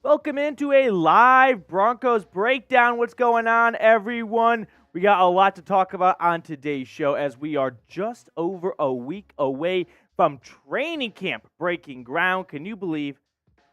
Welcome into a live Broncos breakdown. What's going on, everyone? We got a lot to talk about on today's show as we are just over a week away from training camp breaking ground. Can you believe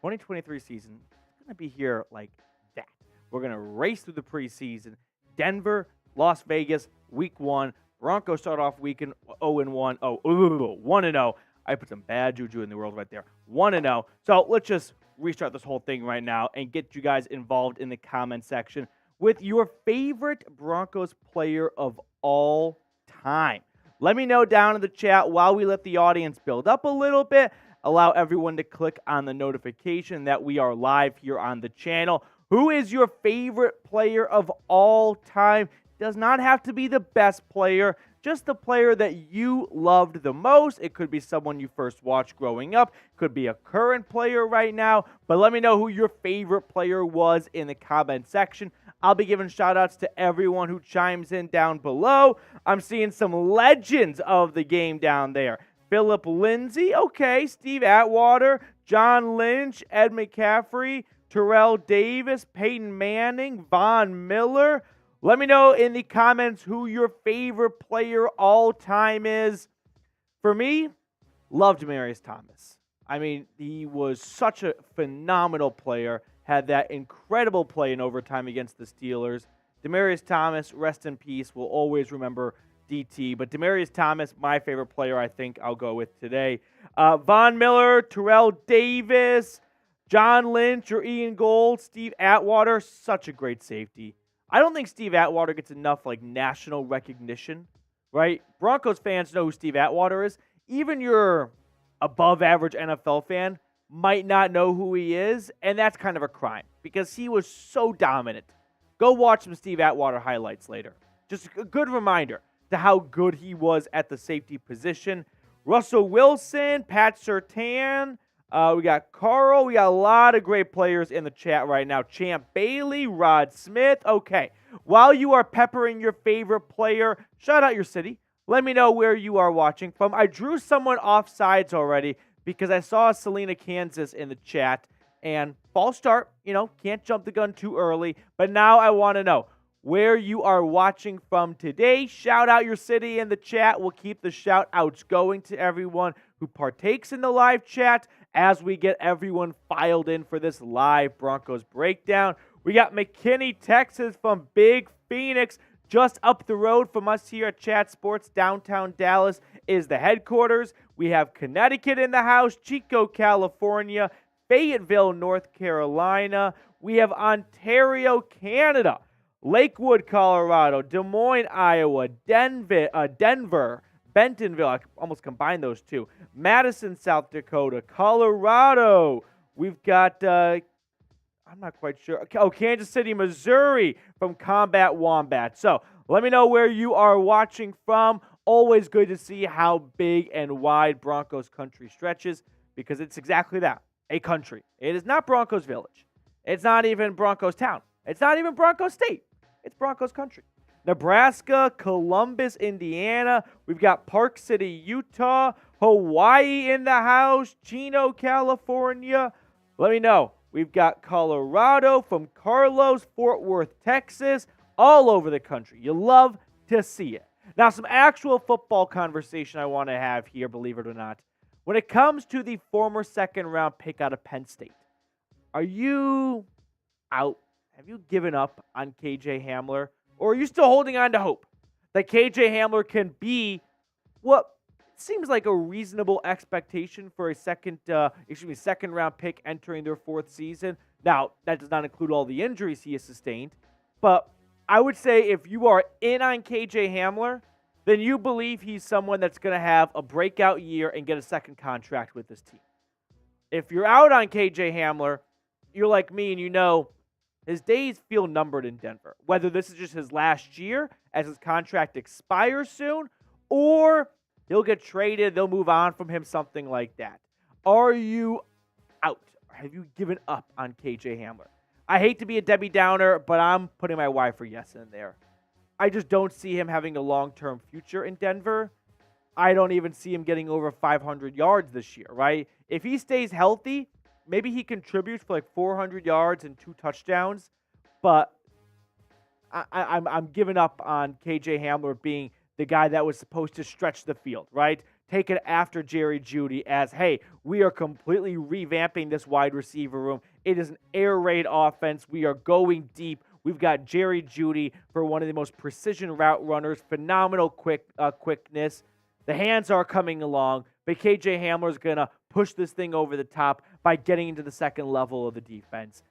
2023 season is going to be here like that? We're going to race through the preseason. Denver, Las Vegas, week 1. Broncos start off weekend 0-1. 1-0. I put some bad juju in the world right there. 1-0. So let's just restart this whole thing right now and get you guys involved in the comment section with your favorite Broncos player of all time. Let me know down in the chat while we let the audience build up a little bit. Allow everyone to click on the notification that we are live here on the channel. Who is your favorite player of all time? Does not have to be the best player, just the player that you loved the most. It could be someone you first watched growing up. Could be a current player right now. But let me know who your favorite player was in the comment section. I'll be giving shout-outs to everyone who chimes in down below. I'm seeing some legends of the game down there. Philip Lindsay, okay. Steve Atwater, John Lynch, Ed McCaffrey, Terrell Davis, Peyton Manning, Von Miller. Let me know in the comments who your favorite player all time is. For me, loved Demaryius Thomas. I mean, he was such a phenomenal player. Had that incredible play in overtime against the Steelers. Demaryius Thomas, rest in peace. We'll always remember DT. But Demaryius Thomas, my favorite player, I think I'll go with today. Von Miller, Terrell Davis, John Lynch or Ian Gold, Steve Atwater, such a great safety. I don't think Steve Atwater gets enough national recognition, right? Broncos fans know who Steve Atwater is. Even your above-average NFL fan might not know who he is, and that's kind of a crime because he was so dominant. Go watch some Steve Atwater highlights later. Just a good reminder to how good he was at the safety position. Russell Wilson, Pat Surtain, we got Carl. We got a lot of great players in the chat right now. Champ Bailey, Rod Smith. Okay, while you are peppering your favorite player, shout out your city. Let me know where you are watching from. I drew someone offsides already because I saw Salina, Kansas in the chat. And false start, can't jump the gun too early. But now I want to know where you are watching from today. Shout out your city in the chat. We'll keep the shout outs going to everyone who partakes in the live chat as we get everyone filed in for this live Broncos breakdown. We got McKinney, Texas from Big Phoenix. Just up the road from us here at Chat Sports, downtown Dallas is the headquarters. We have Connecticut in the house, Chico, California, Fayetteville, North Carolina. We have Ontario, Canada, Lakewood, Colorado, Des Moines, Iowa, Denver, Bentonville, I almost combined those two, Madison, South Dakota, Colorado. We've got, I'm not quite sure, Kansas City, Missouri from Combat Wombat. So let me know where you are watching from. Always good to see how big and wide Broncos country stretches because it's exactly that, a country. It is not Broncos Village. It's not even Broncos Town. It's not even Broncos State. It's Broncos Country. Nebraska, Columbus, Indiana. We've got Park City, Utah, Hawaii in the house, Chino, California. Let me know. We've got Colorado from Carlos, Fort Worth, Texas, all over the country. You love to see it. Now, some actual football conversation I want to have here, believe it or not. When it comes to the former second-round pick out of Penn State, are you out? Have you given up on KJ Hamler? Or are you still holding on to hope that KJ Hamler can be what seems like a reasonable expectation for a second round pick entering their 4th season. Now, that does not include all the injuries he has sustained, but I would say if you are in on KJ Hamler, then you believe he's someone that's going to have a breakout year and get a second contract with this team. If you're out on KJ Hamler, you're like me and you know his days feel numbered in Denver. Whether this is just his last year as his contract expires soon, or he'll get traded, they'll move on from him, something like that. Are you out? Have you given up on KJ Hamler? I hate to be a Debbie Downer, but I'm putting my Y for yes in there. I just don't see him having a long-term future in Denver. I don't even see him getting over 500 yards this year, right? If he stays healthy, maybe he contributes for like 400 yards and 2 touchdowns, but I'm giving up on KJ Hamler being the guy that was supposed to stretch the field, right? Take it after Jerry Jeudy as, hey, we are completely revamping this wide receiver room. It is an air raid offense. We are going deep. We've got Jerry Jeudy for one of the most precision route runners, phenomenal quickness. The hands are coming along, but KJ Hamler is going to push this thing over the top by getting into the second level of the defense.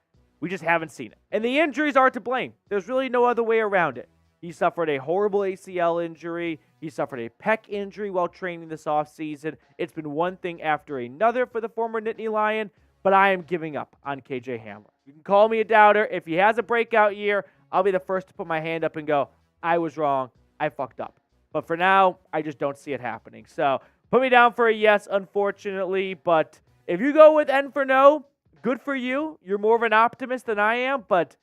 We just haven't seen it. And the injuries are to blame. There's really no other way around it. He suffered a horrible ACL injury. He suffered a pec injury while training this offseason. It's been one thing after another for the former Nittany Lion, but I am giving up on KJ Hamler. You can call me a doubter. If he has a breakout year, I'll be the first to put my hand up and go, I was wrong. I fucked up. But for now, I just don't see it happening. So put me down for a yes, unfortunately. But if you go with N for no, good for you. You're more of an optimist than I am, but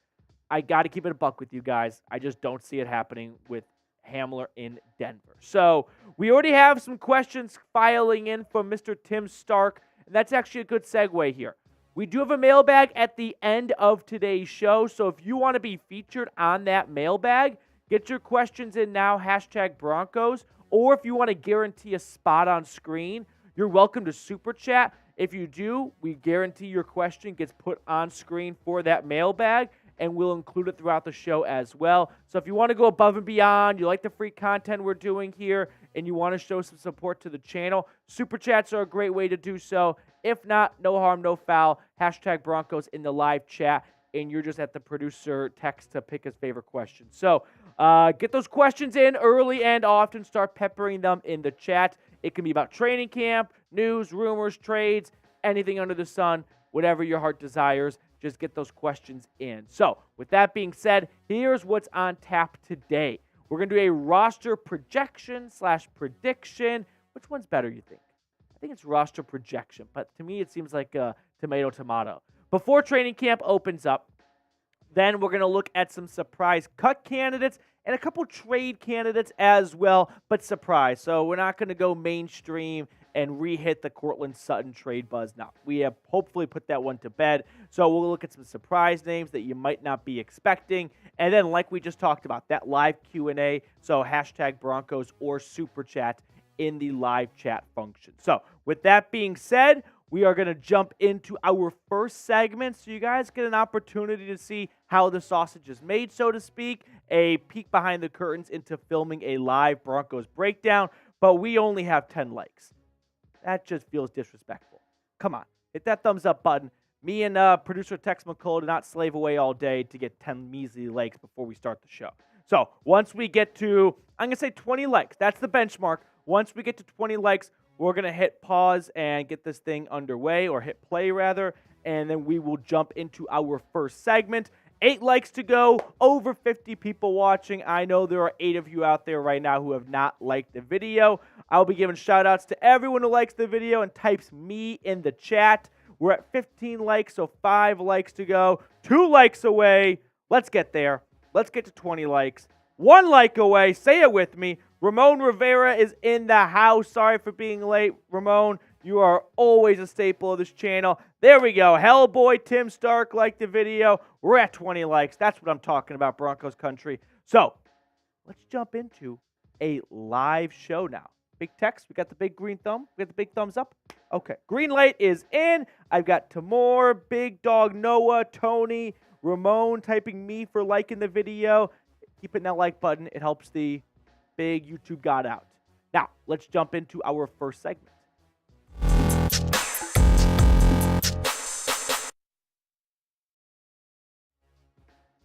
I got to keep it a buck with you guys. I just don't see it happening with Hamler in Denver. So we already have some questions filing in from Mr. Tim Stark, and that's actually a good segue here. We do have a mailbag at the end of today's show, so if you want to be featured on that mailbag, get your questions in now, #Broncos, or if you want to guarantee a spot on screen, you're welcome to Super Chat. If you do, we guarantee your question gets put on screen for that mailbag, and we'll include it throughout the show as well. So if you want to go above and beyond, you like the free content we're doing here, and you want to show some support to the channel, Super Chats are a great way to do so. If not, no harm, no foul, #Broncos in the live chat, and you're just at the producer text to pick his favorite question. So get those questions in early and often. Start peppering them in the chat. It can be about training camp, news, rumors, trades, anything under the sun, whatever your heart desires. Just get those questions in. So with that being said, here's what's on tap today. We're going to do a roster projection / prediction. Which one's better, you think? I think it's roster projection, but to me it seems like a tomato. Before training camp opens up, then we're going to look at some surprise cut candidates and a couple trade candidates as well, but surprise. So we're not going to go mainstream and re-hit the Courtland Sutton trade buzz now. We have hopefully put that one to bed. So we'll look at some surprise names that you might not be expecting. And then like we just talked about, that live Q&A. So #Broncos or Super Chat in the live chat function. So with that being said, we are going to jump into our first segment so you guys get an opportunity to see how the sausage is made, so to speak, a peek behind the curtains into filming a live Broncos breakdown, but we only have 10 likes. That just feels disrespectful. Come on, hit that thumbs up button. Me and producer Tex McCullough did not slave away all day to get 10 measly likes before we start the show. So once we get to, I'm going to say 20 likes, that's the benchmark. Once we get to 20 likes, we're going to hit pause and get this thing underway, or hit play rather, and then we will jump into our first segment. 8 likes to go, over 50 people watching. I know there are 8 of you out there right now who have not liked the video. I'll be giving shout-outs to everyone who likes the video and types me in the chat. We're at 15 likes, so 5 likes to go. 2 likes away. Let's get there. Let's get to 20 likes. 1 like away. Say it with me. Ramon Rivera is in the house. Sorry for being late, Ramon. You are always a staple of this channel. There we go. Hellboy Tim Stark liked the video. We're at 20 likes. That's what I'm talking about, Broncos Country. So let's jump into a live show now. Big text. We got the big green thumb. We got the big thumbs up. Okay. Green light is in. I've got Tamor, Big Dog Noah, Tony, Ramon typing me for liking the video. Keep hitting that like button. It helps the big YouTube god out. Now, let's jump into our first segment.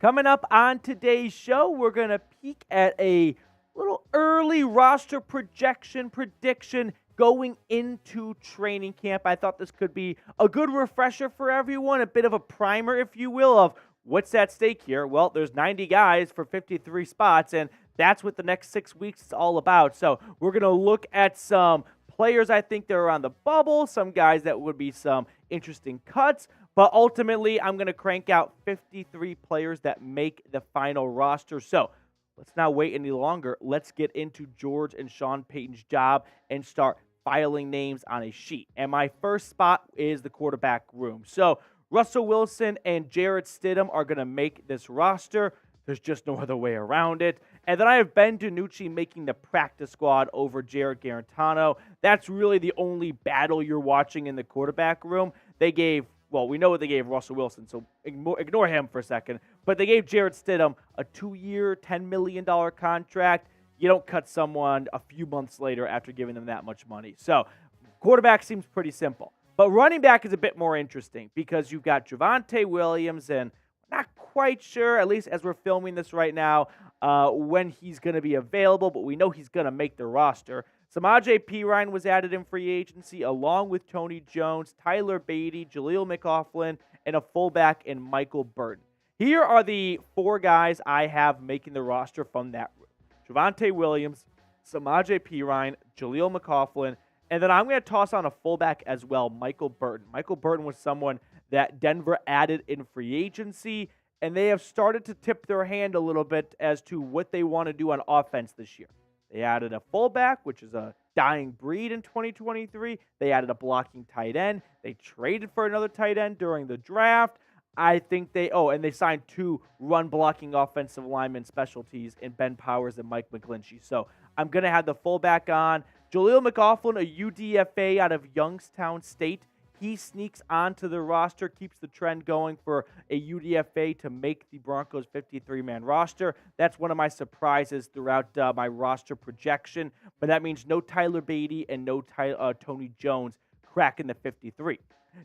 Coming up on today's show, we're going to peek at a little early roster prediction going into training camp. I thought this could be a good refresher for everyone, a bit of a primer, if you will, of what's at stake here. Well, there's 90 guys for 53 spots, and that's what the next 6 weeks is all about. So we're going to look at some players I think that are on the bubble, some guys that would be some interesting cuts, but ultimately I'm going to crank out 53 players that make the final roster. So let's not wait any longer. Let's get into George and Sean Payton's job and start filing names on a sheet. And my first spot is the quarterback room. So Russell Wilson and Jarrett Stidham are going to make this roster. There's just no other way around it. And then I have Ben DiNucci making the practice squad over Jarrett Guarantano. That's really the only battle you're watching in the quarterback room. We know what they gave Russell Wilson, so ignore him for a second. But they gave Jarrett Stidham a 2-year, $10 million contract. You don't cut someone a few months later after giving them that much money. So quarterback seems pretty simple. But running back is a bit more interesting because you've got Javonte Williams, and not quite sure, at least as we're filming this right now, when he's going to be available, but we know he's going to make the roster. Samaje Perine was added in free agency along with Tony Jones, Tyler Beatty, Jaleel McLaughlin, and a fullback in Michael Burton. Here are the 4 guys I have making the roster from that room. Javonte Williams, Samaje Perine, Jaleel McLaughlin, and then I'm going to toss on a fullback as well, Michael Burton. Michael Burton was someone that Denver added in free agency, and they have started to tip their hand a little bit as to what they want to do on offense this year. They added a fullback, which is a dying breed in 2023. They added a blocking tight end. They traded for another tight end during the draft. I think and they signed 2 run-blocking offensive linemen specialties in Ben Powers and Mike McGlinchey. So I'm going to have the fullback on. Jaleel McLaughlin, a UDFA out of Youngstown State. He sneaks onto the roster, keeps the trend going for a UDFA to make the Broncos 53-man roster. That's one of my surprises throughout my roster projection, but that means no Tyler Beatty and no Tony Jones cracking the 53.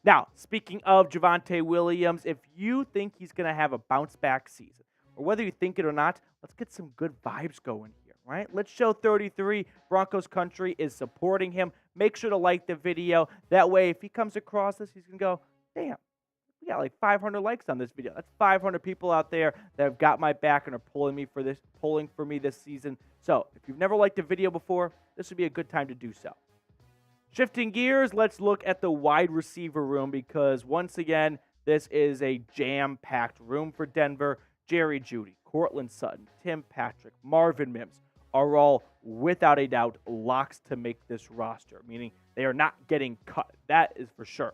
Now, speaking of Javonte Williams, if you think he's going to have a bounce-back season, or whether you think it or not, let's get some good vibes going here, right? Let's show 33 Broncos Country is supporting him. Make sure to like the video. That way, if he comes across this, he's going to go, damn, we got like 500 likes on this video. That's 500 people out there that have got my back and are pulling for me this season. So if you've never liked a video before, this would be a good time to do so. Shifting gears, let's look at the wide receiver room because, once again, this is a jam-packed room for Denver. Jerry Jeudy, Courtland Sutton, Tim Patrick, Marvin Mims are all, without a doubt, locks to make this roster, meaning they are not getting cut. That is for sure.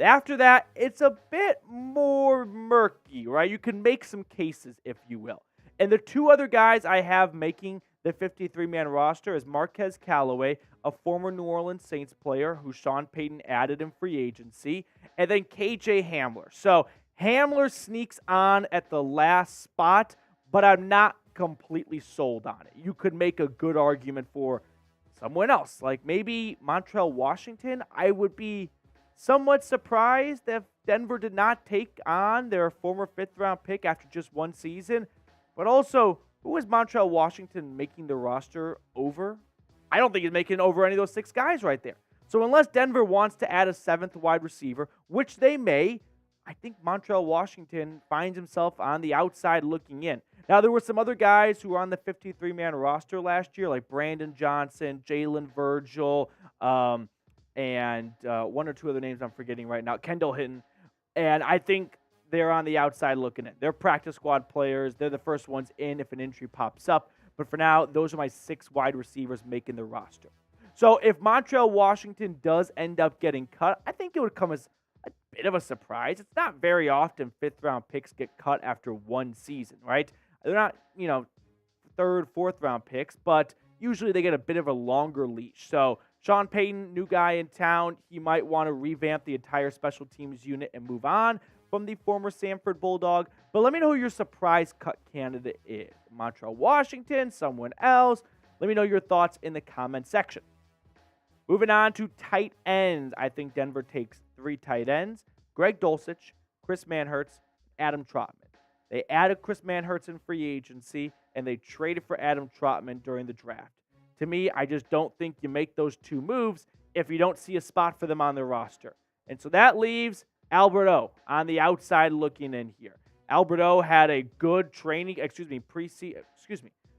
After that, it's a bit more murky, right? You can make some cases, if you will. And the 2 other guys I have making the 53-man roster is Marquez Callaway, a former New Orleans Saints player who Sean Payton added in free agency, and then KJ Hamler. So Hamler sneaks on at the last spot, but I'm not completely sold on it. You could make a good argument for someone else, like maybe Montrell Washington. I would be somewhat surprised if Denver did not take on their former 5th-round pick after just 1 season, but also, who is Montrell Washington making the roster over? I don't think he's making it over any of those 6 guys right there. So unless Denver wants to add a 7th wide receiver, which they may, I think Montrell Washington finds himself on the outside looking in. Now, there were some other guys who were on the 53-man roster last year, like Brandon Johnson, Jalen Virgil, and 1 or 2 other names I'm forgetting right now, Kendall Hinton. And I think they're on the outside looking in. They're practice squad players. They're the first ones in if an injury pops up. But for now, those are my 6 wide receivers making the roster. So if Montrell Washington does end up getting cut, I think it would come as a bit of a surprise. It's not very often 5th-round picks get cut after 1 season, right? They're not, 3rd, 4th-round picks, but usually they get a bit of a longer leash. So Sean Payton, new guy in town, he might want to revamp the entire special teams unit and move on from the former Sanford Bulldog. But let me know who your surprise cut candidate is. Montrell Washington, someone else. Let me know your thoughts in the comment section. Moving on to tight ends. I think Denver takes 3 tight ends: Greg Dulcich, Chris Manhertz, Adam Trautman. They added Chris Manhertz in free agency, and they traded for Adam Trautman during the draft. To me, I just don't think you make those 2 moves if you don't see a spot for them on the roster. And so that leaves Albert O on the outside looking in here. Albert O had a good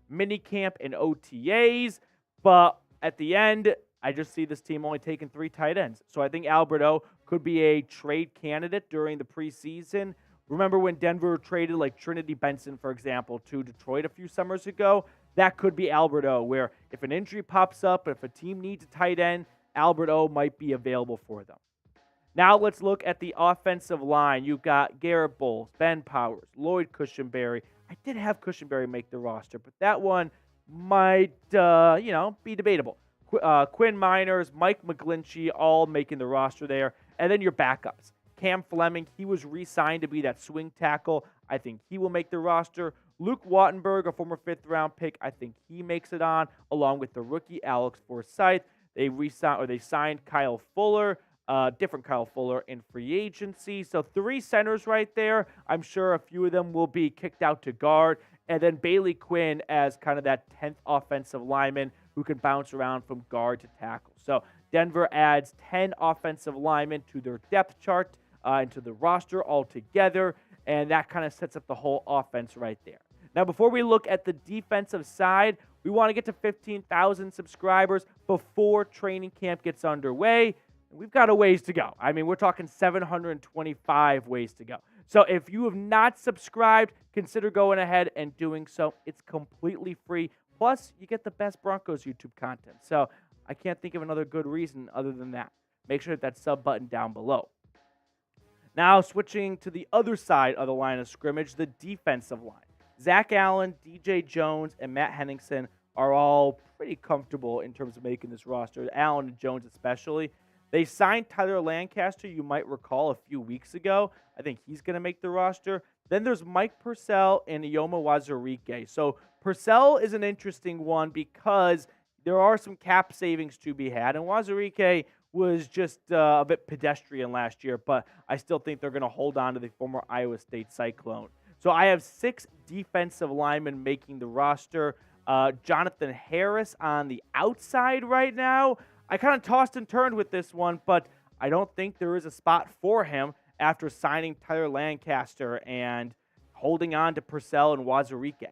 mini camp and OTAs, but at the end, I just see this team only taking 3 tight ends. So I think Albert O could be a trade candidate during the preseason. Remember when Denver traded like Trinity Benson, for example, to Detroit a few summers ago? That could be Albert O, where if an injury pops up, if a team needs a tight end, Albert O might be available for them. Now let's look at the offensive line. You've got Garett Bolles, Ben Powers, Lloyd Cushenberry. I did have Cushenberry make the roster, but that one might, be debatable. Quinn Meinerz, Mike McGlinchey, all making the roster there. And then your backups. Cam Fleming, he was re-signed to be that swing tackle. I think he will make the roster. Luke Wattenberg, a former 5th-round pick, I think he makes it on, along with the rookie Alex Forsyth. They signed Kyle Fuller, different Kyle Fuller, in free agency. So 3 centers right there. I'm sure a few of them will be kicked out to guard. And then Bailey Quinn as kind of that 10th offensive lineman who can bounce around from guard to tackle. So Denver adds 10 offensive linemen to their depth chart, into the roster altogether, and that kind of sets up the whole offense right there. Now, before we look at the defensive side, we want to get to 15,000 subscribers before training camp gets underway. We've got a ways to go. I mean, we're talking 725 ways to go. So if you have not subscribed, consider going ahead and doing so. It's completely free. Plus, you get the best Broncos YouTube content. So I can't think of another good reason other than that. Make sure to hit that sub button down below. Now, switching to the other side of the line of scrimmage, the defensive line. Zach Allen, DJ Jones, and Matt Henningsen are all pretty comfortable in terms of making this roster. Allen and Jones especially. They signed Tyler Lancaster, you might recall, a few weeks ago. I think he's going to make the roster. Then there's Mike Purcell and Ioma Wazirike. So Purcell is an interesting one because there are some cap savings to be had, and Wazirike was just a bit pedestrian last year, but I still think they're going to hold on to the former Iowa State Cyclone. So I have 6 defensive linemen making the roster. Jonathan Harris on the outside right now. I kind of tossed and turned with this one, but I don't think there is a spot for him after signing Tyler Lancaster and holding on to Purcell and Wazirike.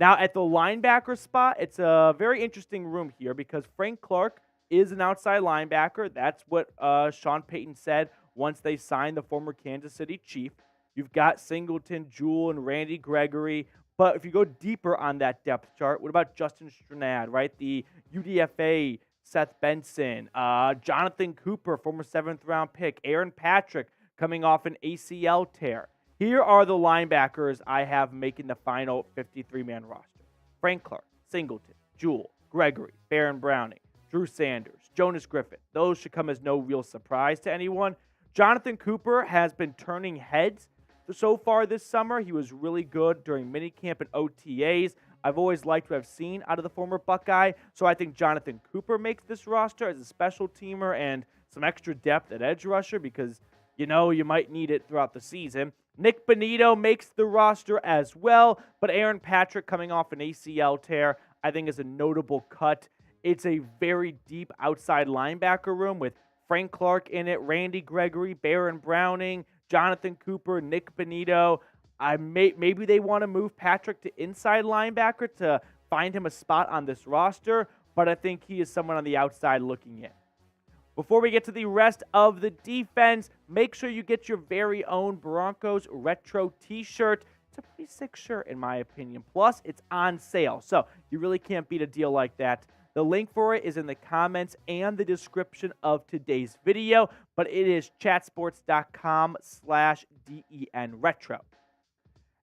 Now, at the linebacker spot, it's a very interesting room here because Frank Clark is an outside linebacker. That's what Sean Payton said once they signed the former Kansas City Chief. You've got Singleton, Jewell, and Randy Gregory. But if you go deeper on that depth chart, what about Justin Stranad, right? The UDFA, Seth Benson, Jonathan Cooper, former 7th-round pick, Aaron Patrick coming off an ACL tear. Here are the linebackers I have making the final 53-man roster. Frank Clark, Singleton, Jewell, Gregory, Baron Browning, Drew Sanders, Jonas Griffith. Those should come as no real surprise to anyone. Jonathan Cooper has been turning heads so far this summer. He was really good during minicamp and OTAs. I've always liked what I've seen out of the former Buckeye, so I think Jonathan Cooper makes this roster as a special teamer and some extra depth at edge rusher because, you might need it throughout the season. Nik Bonitto makes the roster as well, but Aaron Patrick coming off an ACL tear, I think is a notable cut. It's a very deep outside linebacker room with Frank Clark in it, Randy Gregory, Baron Browning, Jonathan Cooper, Nik Bonitto. Maybe they want to move Patrick to inside linebacker to find him a spot on this roster, but I think he is someone on the outside looking in. Before we get to the rest of the defense, make sure you get your very own Broncos retro t-shirt. It's a pretty sick shirt in my opinion. Plus, it's on sale, so you really can't beat a deal like that. The link for it is in the comments and the description of today's video, but it is chatsports.com/DENretro.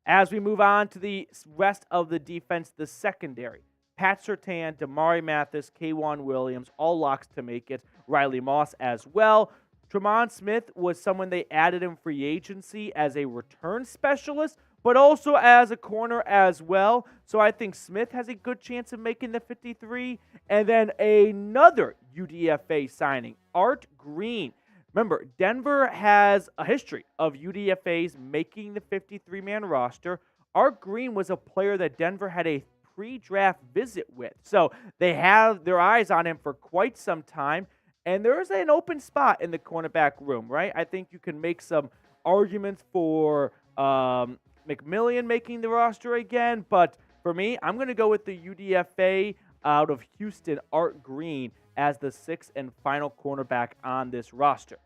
As we move on to the rest of the defense, the secondary. Pat Surtain, Damari Mathis, K'Wan Williams, all locks to make it. Riley Moss as well. Tremont Smith was someone they added in free agency as a return specialist, but also as a corner as well. So I think Smith has a good chance of making the 53. And then another UDFA signing, Art Green. Remember, Denver has a history of UDFAs making the 53-man roster. Art Green was a player that Denver had a pre-draft visit with. So they have their eyes on him for quite some time. And there is an open spot in the cornerback room, right? I think you can make some arguments for McMillian making the roster again. But for me, I'm going to go with the UDFA out of Houston, Art Green, as the sixth and final cornerback on this roster.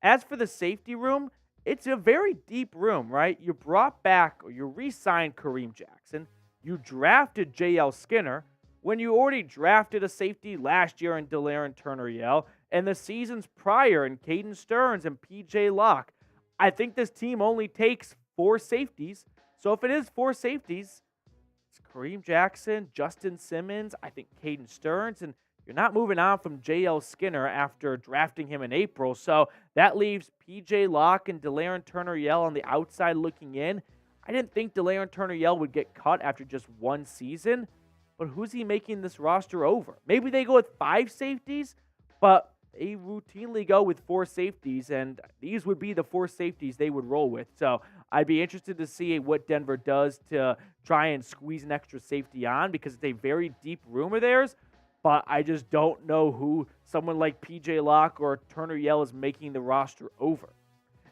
As for the safety room, it's a very deep room, right? You brought back, or you re-signed Kareem Jackson. You drafted J.L. Skinner when you already drafted a safety last year in Delaren Turner-Yell, and the seasons prior in Caden Stearns and P.J. Locke. I think this team only takes 4 safeties. So if it is 4 safeties, it's Kareem Jackson, Justin Simmons, I think Caden Stearns, and you're not moving on from J.L. Skinner after drafting him in April. So that leaves P.J. Locke and Delaren Turner-Yell on the outside looking in. I didn't think Delaren Turner-Yell would get cut after just 1 season, but who's he making this roster over? Maybe they go with 5 safeties, but they routinely go with 4 safeties, and these would be the 4 safeties they would roll with. So I'd be interested to see what Denver does to try and squeeze an extra safety on, because it's a very deep room of theirs, but I just don't know who someone like P.J. Locke or Turner-Yell is making the roster over.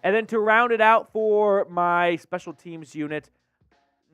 And then to round it out for my special teams unit,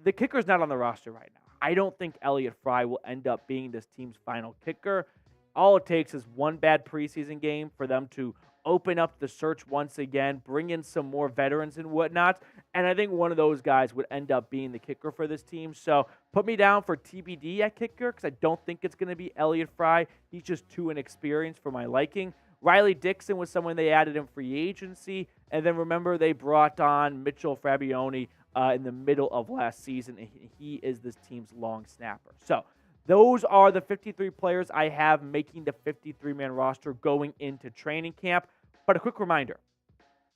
the kicker's not on the roster right now. I don't think Elliott Fry will end up being this team's final kicker. All it takes is one bad preseason game for them to open up the search once again, bring in some more veterans and whatnot, and I think one of those guys would end up being the kicker for this team. So put me down for TBD at kicker, because I don't think it's going to be Elliott Fry. He's just too inexperienced for my liking. Riley Dixon was someone they added in free agency, and then remember they brought on Mitchell Fabioni in the middle of last season, and he is this team's long snapper. So those are the 53 players I have making the 53-man roster going into training camp. But a quick reminder,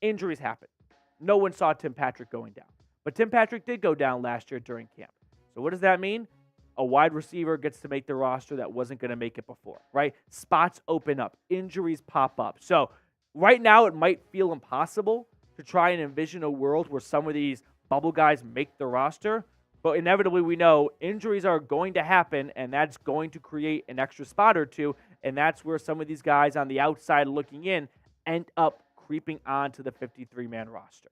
injuries happen. No one saw Tim Patrick going down. But Tim Patrick did go down last year during camp. So what does that mean? A wide receiver gets to make the roster that wasn't going to make it before, right? Spots open up. Injuries pop up. So right now it might feel impossible to try and envision a world where some of these bubble guys make the roster. But inevitably, we know injuries are going to happen, and that's going to create an extra spot or two, and that's where some of these guys on the outside looking in end up creeping onto the 53-man roster.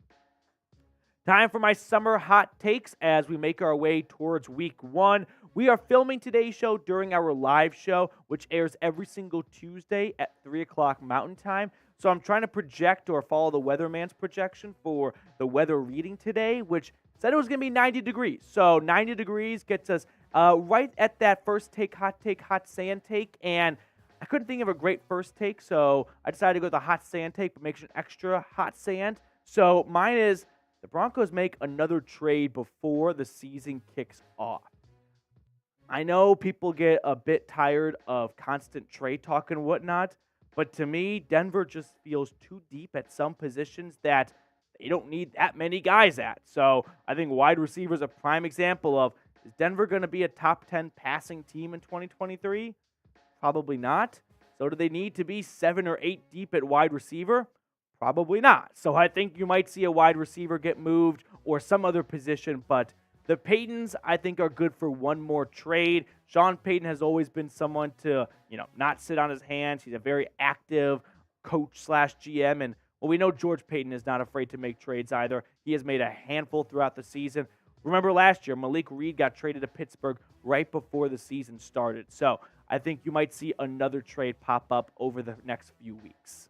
Time for my summer hot takes as we make our way towards week 1. We are filming today's show during our live show, which airs every single Tuesday at 3 o'clock Mountain Time. So I'm trying to project or follow the weatherman's projection for the weather reading today, which said it was going to be 90 degrees. So 90 degrees gets us right at that first take, hot sand take. And I couldn't think of a great first take, so I decided to go with the hot sand take, but make sure extra hot sand. So mine is the Broncos make another trade before the season kicks off. I know people get a bit tired of constant trade talk and whatnot, but to me, Denver just feels too deep at some positions that they don't need that many guys at. So I think wide receiver is a prime example of, is Denver going to be a top 10 passing team in 2023? Probably not. So do they need to be 7 or 8 deep at wide receiver? Probably not. So I think you might see a wide receiver get moved or some other position, but the Paytons, I think, are good for one more trade. Sean Payton has always been someone to, not sit on his hands. He's a very active coach/GM, and well, we know George Paton is not afraid to make trades either. He has made a handful throughout the season. Remember last year, Malik Reed got traded to Pittsburgh right before the season started. So I think you might see another trade pop up over the next few weeks.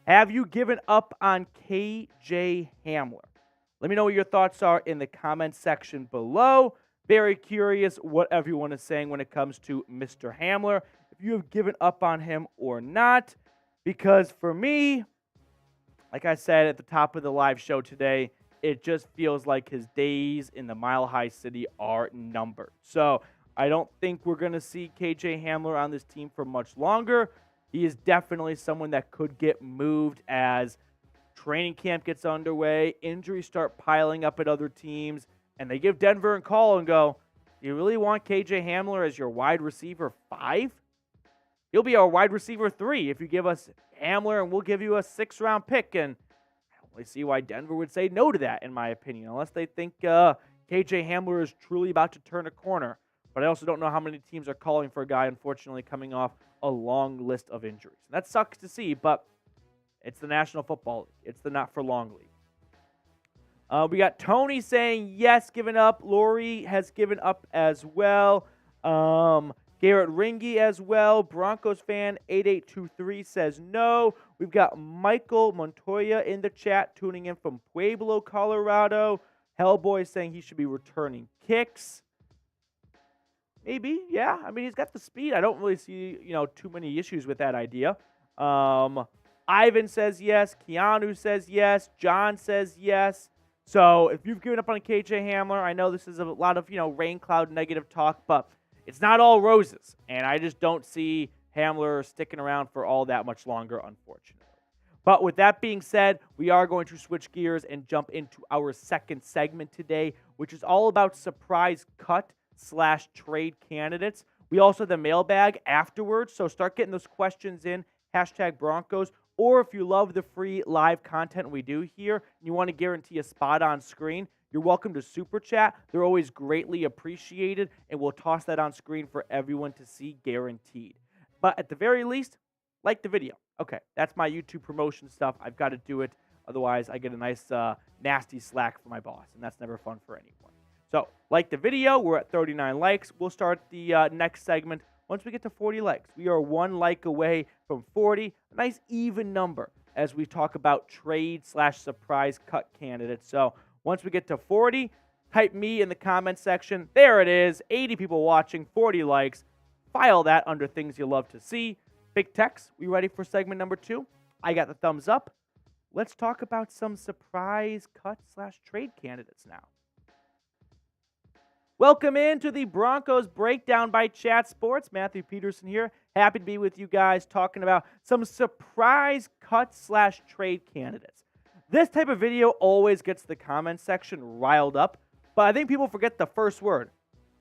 Have you given up on KJ Hamler? Let me know what your thoughts are in the comments section below. Very curious what everyone is saying when it comes to Mr. Hamler. If you have given up on him or not. Because for me, like I said at the top of the live show today, it just feels like his days in the Mile High City are numbered. So I don't think we're going to see KJ Hamler on this team for much longer. He is definitely someone that could get moved as training camp gets underway, injuries start piling up at other teams, and they give Denver a call and go, do you really want KJ Hamler as your wide receiver 5? He'll be our wide receiver 3 if you give us Hamler, and we'll give you a 6th-round pick. And I don't really see why Denver would say no to that, in my opinion, unless they think KJ Hamler is truly about to turn a corner. But I also don't know how many teams are calling for a guy, unfortunately, coming off a long list of injuries. And that sucks to see, but it's the National Football League. It's the not-for-long league. We got Tony saying yes, giving up. Lori has given up as well. Garrett Ringy as well. Broncos fan 8823 says no. We've got Michael Montoya in the chat tuning in from Pueblo, Colorado. Hellboy saying he should be returning kicks. Maybe, yeah. I mean, he's got the speed. I don't really see, too many issues with that idea. Ivan says yes. Keanu says yes. John says yes. So if you've given up on KJ Hamler, I know this is a lot of, rain cloud negative talk, but it's not all roses. And I just don't see Hamler sticking around for all that much longer, unfortunately. But with that being said, we are going to switch gears and jump into our second segment today, which is all about surprise cut/trade candidates. We also have the mailbag afterwards, so start getting those questions in, #Broncos. Or if you love the free live content we do here and you want to guarantee a spot on screen, you're welcome to Super Chat. They're always greatly appreciated, and we'll toss that on screen for everyone to see guaranteed. But at the very least, like the video. Okay, that's my YouTube promotion stuff. I've got to do it. Otherwise, I get a nice nasty slack from my boss, and that's never fun for anyone. So, like the video. We're at 39 likes. We'll start the next segment once we get to 40 likes. We are 1 like away from 40. A nice even number as we talk about trade/surprise cut candidates. So, once we get to 40, type me in the comment section. There it is. 80 people watching, 40 likes. File that under things you love to see. Big Tex, we ready for segment number 2? I got the thumbs up. Let's talk about some surprise cut/trade candidates now. Welcome into the Broncos Breakdown by Chat Sports. Matthew Peterson here. Happy to be with you guys talking about some surprise cut/trade candidates. This type of video always gets the comment section riled up, but I think people forget the first word.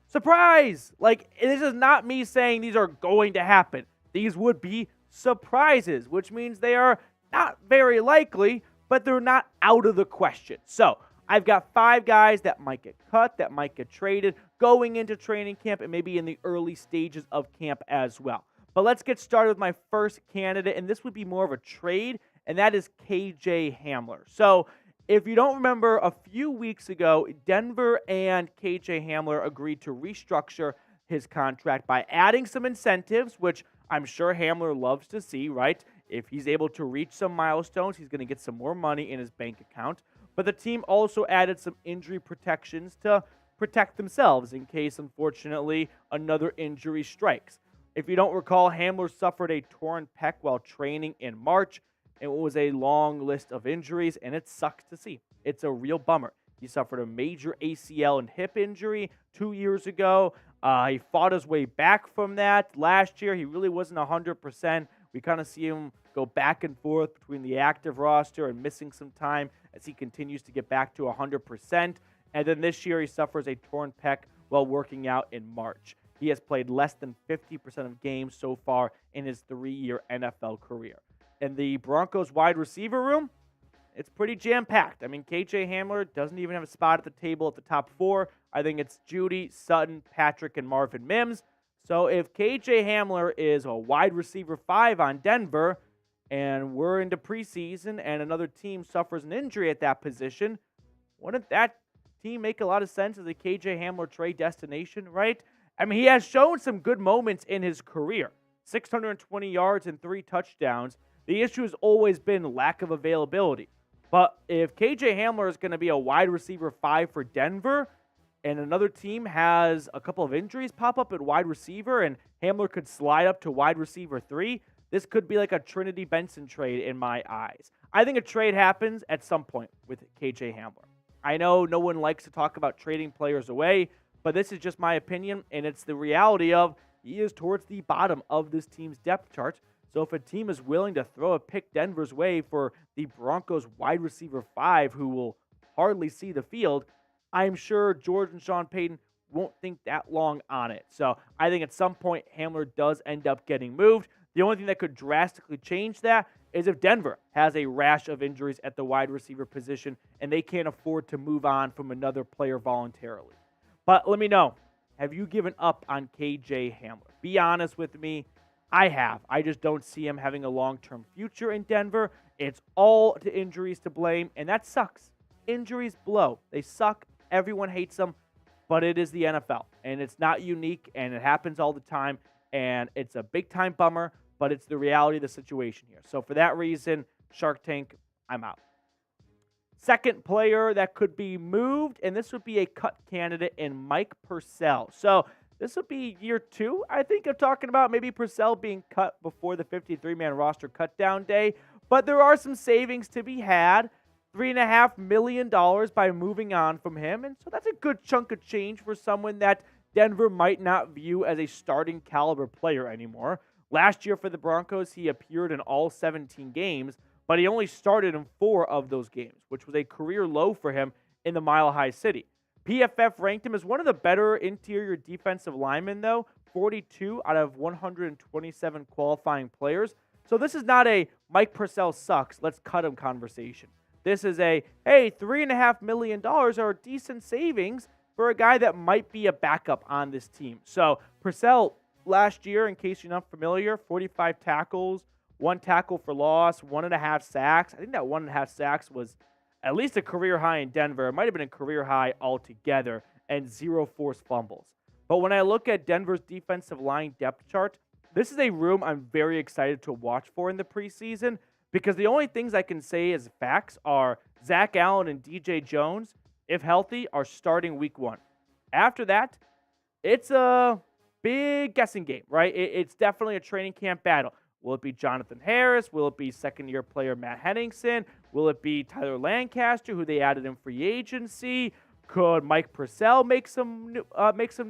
Surprise! Like, this is not me saying these are going to happen. These would be surprises, which means they are not very likely, but they're not out of the question. So, I've got 5 guys that might get cut, that might get traded, going into training camp and maybe in the early stages of camp as well. But let's get started with my first candidate, and this would be more of a trade, and that is KJ Hamler. So, if you don't remember, a few weeks ago, Denver and KJ Hamler agreed to restructure his contract by adding some incentives, which I'm sure Hamler loves to see, right? If he's able to reach some milestones, he's going to get some more money in his bank account. But the team also added some injury protections to protect themselves in case, unfortunately, another injury strikes. If you don't recall, Hamler suffered a torn pec while training in March. It was a long list of injuries, and it sucks to see. It's a real bummer. He suffered a major ACL and hip injury 2 years ago. He fought his way back from that. Last year, he really wasn't 100%. We kind of see him go back and forth between the active roster and missing some time as he continues to get back to 100%. And then this year, he suffers a torn pec while working out in March. He has played less than 50% of games so far in his 3-year NFL career. In the Broncos wide receiver room, it's pretty jam-packed. I mean, KJ Hamler doesn't even have a spot at the table at the top 4. I think it's Jeudy, Sutton, Patrick, and Marvin Mims. So if KJ Hamler is a wide receiver 5 on Denver, and we're into preseason and another team suffers an injury at that position, wouldn't that team make a lot of sense as a KJ Hamler trade destination, right? I mean, he has shown some good moments in his career. 620 yards and 3 touchdowns. The issue has always been lack of availability. But if KJ Hamler is going to be a wide receiver 5 for Denver, and another team has a couple of injuries pop up at wide receiver, and Hamler could slide up to wide receiver 3, this could be like a Trinity Benson trade in my eyes. I think a trade happens at some point with KJ Hamler. I know no one likes to talk about trading players away, but this is just my opinion, and it's the reality of he is towards the bottom of this team's depth chart. So if a team is willing to throw a pick Denver's way for the Broncos wide receiver 5 who will hardly see the field, I'm sure George and Sean Payton won't think that long on it. So I think at some point Hamler does end up getting moved. The only thing that could drastically change that is if Denver has a rash of injuries at the wide receiver position and they can't afford to move on from another player voluntarily. But let me know, have you given up on KJ Hamler? Be honest with me. I have. I just don't see him having a long-term future in Denver. It's all to injuries to blame, and that sucks. Injuries blow. They suck. Everyone hates them, but it is the NFL, and it's not unique, and it happens all the time, and it's a big-time bummer, but it's the reality of the situation here. So for that reason, Shark Tank, I'm out. Second player that could be moved, and this would be a cut candidate in Mike Purcell. So this would be year 2, I think, of talking about maybe Purcell being cut before the 53-man roster cutdown day. But there are some savings to be had. $3.5 million by moving on from him. And so that's a good chunk of change for someone that Denver might not view as a starting caliber player anymore. Last year for the Broncos, he appeared in all 17 games, but he only started in 4 of those games, which was a career low for him in the Mile High City. PFF ranked him as one of the better interior defensive linemen, though, 42 out of 127 qualifying players. So this is not a Mike Purcell sucks, let's cut him conversation. This is a, hey, $3.5 million are decent savings for a guy that might be a backup on this team. So Purcell last year, in case you're not familiar, 45 tackles, 1 tackle for loss, 1.5 sacks. I think that 1.5 sacks was at least a career high in Denver. It might have been a career high altogether, and 0 forced fumbles. But when I look at Denver's defensive line depth chart, this is a room I'm very excited to watch for in the preseason, because the only things I can say as facts are Zach Allen and DJ Jones, if healthy, are starting week 1. After that, it's a big guessing game, right? It's definitely a training camp battle. Will it be Jonathan Harris? Will it be second-year player Matt Henningsen? Will it be Tyler Lancaster, who they added in free agency? Could Mike Purcell make some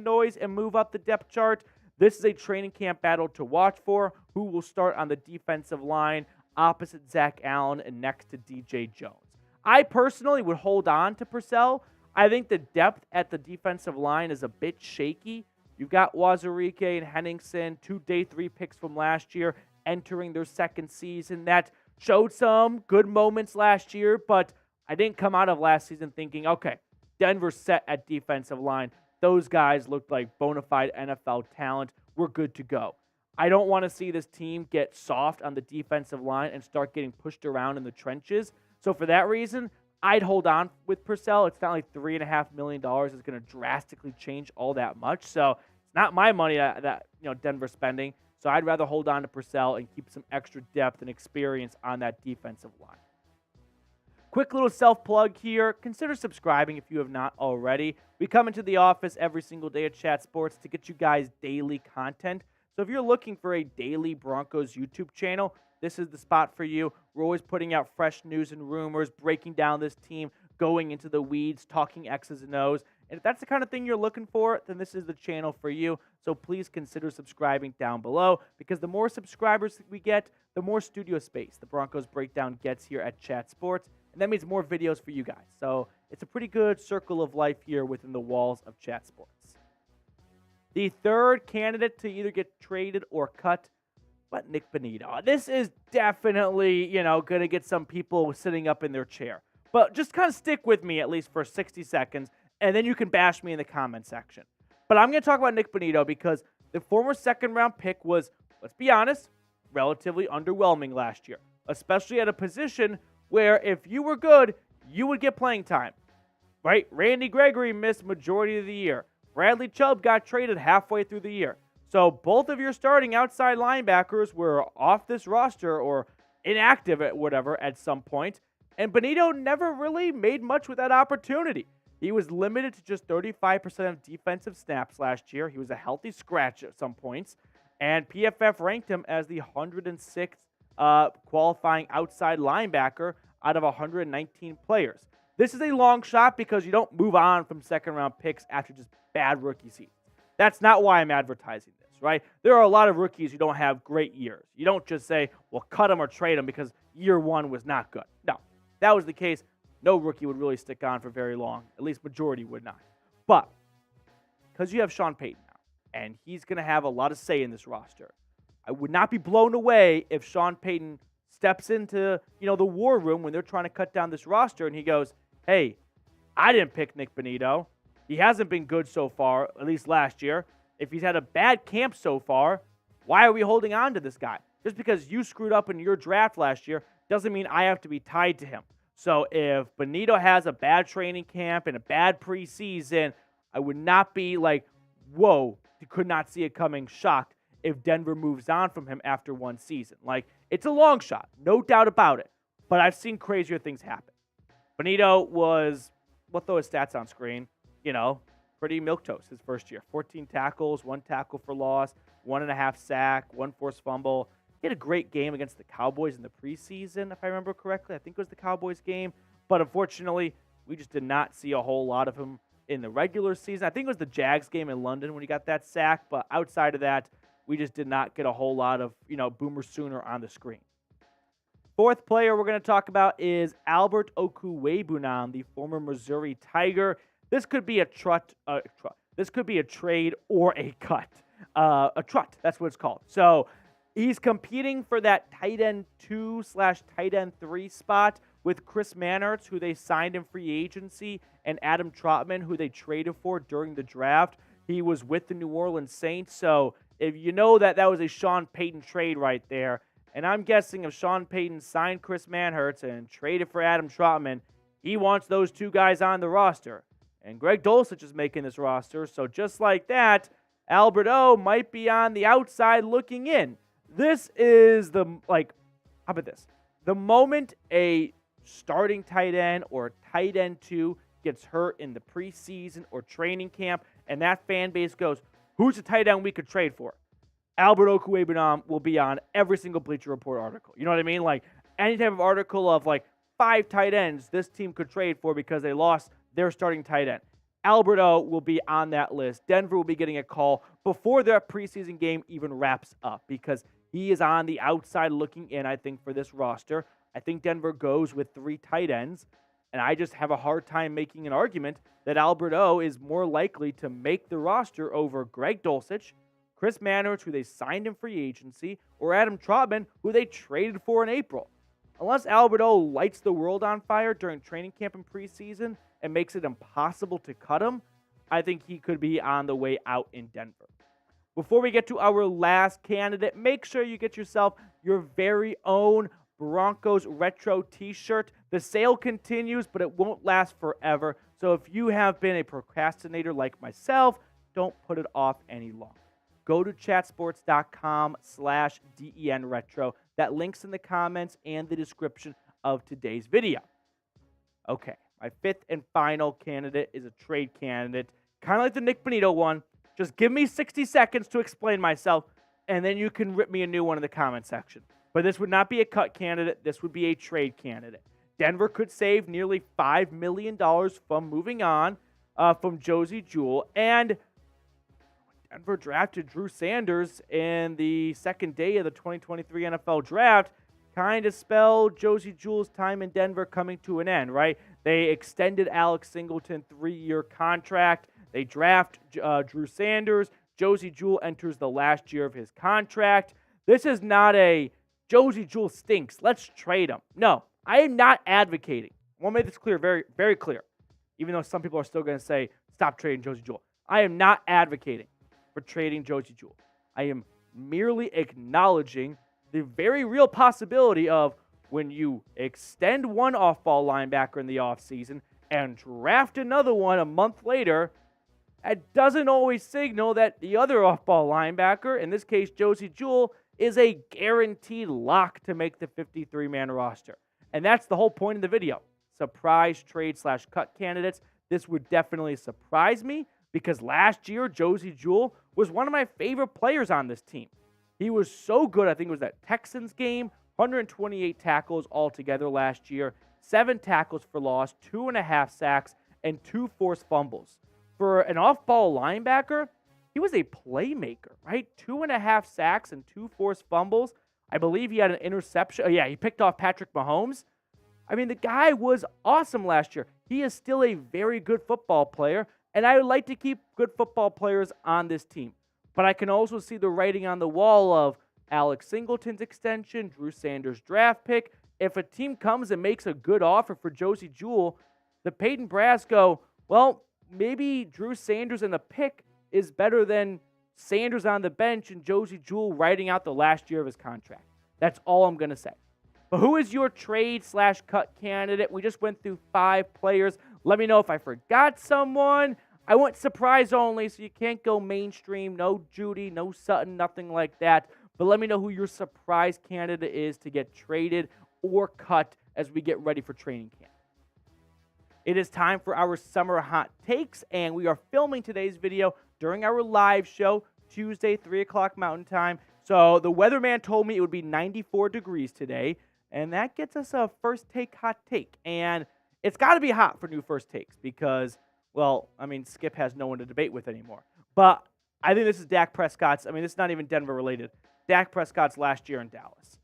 noise and move up the depth chart? This is a training camp battle to watch for. Who will start on the defensive line opposite Zach Allen and next to DJ Jones? I personally would hold on to Purcell. I think the depth at the defensive line is a bit shaky. You've got Wazurike and Henningsen, 2 day 3 picks from last year, entering their second season that showed some good moments last year, but I didn't come out of last season thinking, okay, Denver's set at defensive line. Those guys looked like bona fide NFL talent. We're good to go. I don't want to see this team get soft on the defensive line and start getting pushed around in the trenches. So for that reason, I'd hold on with Purcell. It's not like $3.5 million is going to drastically change all that much. So it's not my money that Denver's spending. So I'd rather hold on to Purcell and keep some extra depth and experience on that defensive line. Quick little self-plug here. Consider subscribing if you have not already. We come into the office every single day at Chat Sports to get you guys daily content. So if you're looking for a daily Broncos YouTube channel, this is the spot for you. We're always putting out fresh news and rumors, breaking down this team, going into the weeds, talking X's and O's. And if that's the kind of thing you're looking for, then this is the channel for you. So please consider subscribing down below, because the more subscribers we get, the more studio space the Broncos Breakdown gets here at Chat Sports. And that means more videos for you guys. So it's a pretty good circle of life here within the walls of Chat Sports. The third candidate to either get traded or cut, but Nik Bonitto. This is definitely, going to get some people sitting up in their chair. But just kind of stick with me at least for 60 seconds, and then you can bash me in the comment section. But I'm going to talk about Nik Bonitto because the former second-round pick was, let's be honest, relatively underwhelming last year, especially at a position where if you were good, you would get playing time, right? Randy Gregory missed majority of the year. Bradley Chubb got traded halfway through the year. So both of your starting outside linebackers were off this roster or inactive at whatever at some point, and Bonitto never really made much with that opportunity. He was limited to just 35% of defensive snaps last year. He was a healthy scratch at some points, and PFF ranked him as the 106th qualifying outside linebacker out of 119 players. This is a long shot because you don't move on from second-round picks after just bad rookie seasons. That's not why I'm advertising this, right? There are a lot of rookies who don't have great years. You don't just say, well, cut them or trade them because year one was not good. No, if that was the case, no rookie would really stick on for very long. At least majority would not. But because you have Sean Payton now, and he's going to have a lot of say in this roster, I would not be blown away if Sean Payton steps into, the war room when they're trying to cut down this roster, and he goes, hey, I didn't pick Nik Bonitto. He hasn't been good so far, at least last year. If he's had a bad camp so far, why are we holding on to this guy? Just because you screwed up in your draft last year doesn't mean I have to be tied to him. So if Bonitto has a bad training camp and a bad preseason, I would not be like, whoa, you could not see it coming, shocked if Denver moves on from him after one season. Like, it's a long shot, no doubt about it. But I've seen crazier things happen. Bonitto was, we'll throw his stats on screen, pretty milquetoast his first year. 14 tackles, 1 tackle for loss, 1.5 sack, 1 forced fumble. He had a great game against the Cowboys in the preseason, if I remember correctly. I think it was the Cowboys game. But unfortunately, we just did not see a whole lot of him in the regular season. I think it was the Jags game in London when he got that sack. But outside of that, we just did not get a whole lot of, Boomer Sooner on the screen. Fourth player we're going to talk about is Albert Okwuegbunam, the former Missouri Tiger. This could be This could be a trade or a cut. A trut, that's what it's called. So he's competing for that tight end 2/tight end 3 spot with Chris Manhertz, who they signed in free agency, and Adam Trautman, who they traded for during the draft. He was with the New Orleans Saints. So if you know that was a Sean Payton trade right there, and I'm guessing if Sean Payton signed Chris Manhertz and traded for Adam Trautman, he wants those two guys on the roster. And Greg Dulcich is making this roster, so just like that, Albert O might be on the outside looking in. This is how about this? The moment a starting tight end or tight end 2 gets hurt in the preseason or training camp, and that fan base goes, who's the tight end we could trade for? Albert Okwuegbunam will be on every single Bleacher Report article. You know what I mean? Like, any type of article of 5 tight ends this team could trade for because they lost their starting tight end. Albert O will be on that list. Denver will be getting a call before their preseason game even wraps up because he is on the outside looking in, I think, for this roster. I think Denver goes with 3 tight ends, and I just have a hard time making an argument that Albert O is more likely to make the roster over Greg Dulcich, Chris Manhertz, who they signed in free agency, or Adam Trautman, who they traded for in April. Unless Albert O lights the world on fire during training camp and preseason and makes it impossible to cut him, I think he could be on the way out in Denver. Before we get to our last candidate, make sure you get yourself your very own Broncos retro t-shirt. The sale continues, but it won't last forever. So if you have been a procrastinator like myself, don't put it off any longer. Go to chatsports.com/DENretro. That link's in the comments and the description of today's video. Okay, my 5th and final candidate is a trade candidate. Kind of like the Nik Bonitto one. Just give me 60 seconds to explain myself, and then you can rip me a new one in the comment section. But this would not be a cut candidate. This would be a trade candidate. Denver could save nearly $5 million from moving on from Josey, Jewell, and Denver drafted Drew Sanders in the second day of the 2023 NFL Draft. Kind of spelled Josey Jewell's time in Denver coming to an end, right? They extended Alex Singleton 3-year contract. They draft Drew Sanders. Josey Jewell enters the last year of his contract. This is not a Josey Jewell stinks, let's trade him. No, I am not advocating. I want to make this clear, very, very clear. Even though some people are still going to say, stop trading Josey Jewell. I am not advocating for trading Josey Jewell. I am merely acknowledging the very real possibility of when you extend one off-ball linebacker in the offseason and draft another one a month later, that doesn't always signal that the other off-ball linebacker, in this case Josey Jewell, is a guaranteed lock to make the 53-man roster. And that's the whole point of the video. Surprise trade/cut candidates. This would definitely surprise me because last year, Josey Jewell was one of my favorite players on this team. He was so good. I think it was that Texans game, 128 tackles altogether last year, 7 tackles for loss, 2.5 sacks, and 2 forced fumbles. For an off-ball linebacker, he was a playmaker, right? 2.5 sacks and 2 forced fumbles. I believe he had an interception. Oh, yeah, he picked off Patrick Mahomes. I mean, the guy was awesome last year. He is still a very good football player, and I would like to keep good football players on this team. But I can also see the writing on the wall of Alex Singleton's extension, Drew Sanders' draft pick. If a team comes and makes a good offer for Josey Jewell, the Peyton Brass go, well, maybe Drew Sanders and the pick is better than Sanders on the bench and Josey Jewell writing out the last year of his contract. That's all I'm going to say. But who is your trade/cut candidate? We just went through 5 players. Let me know if I forgot someone. I went surprise only, so you can't go mainstream. No Jeudy, no Sutton, nothing like that. But let me know who your surprise candidate is to get traded or cut as we get ready for training camp. It is time for our summer hot takes, and we are filming today's video during our live show, Tuesday, 3 o'clock Mountain Time. So the weatherman told me it would be 94 degrees today, and that gets us a first take hot take. And it's got to be hot for new first takes because, well, I mean, Skip has no one to debate with anymore. But I think this is Dak Prescott's, I mean, this is not even Denver related, Dak Prescott's last year in Dallas.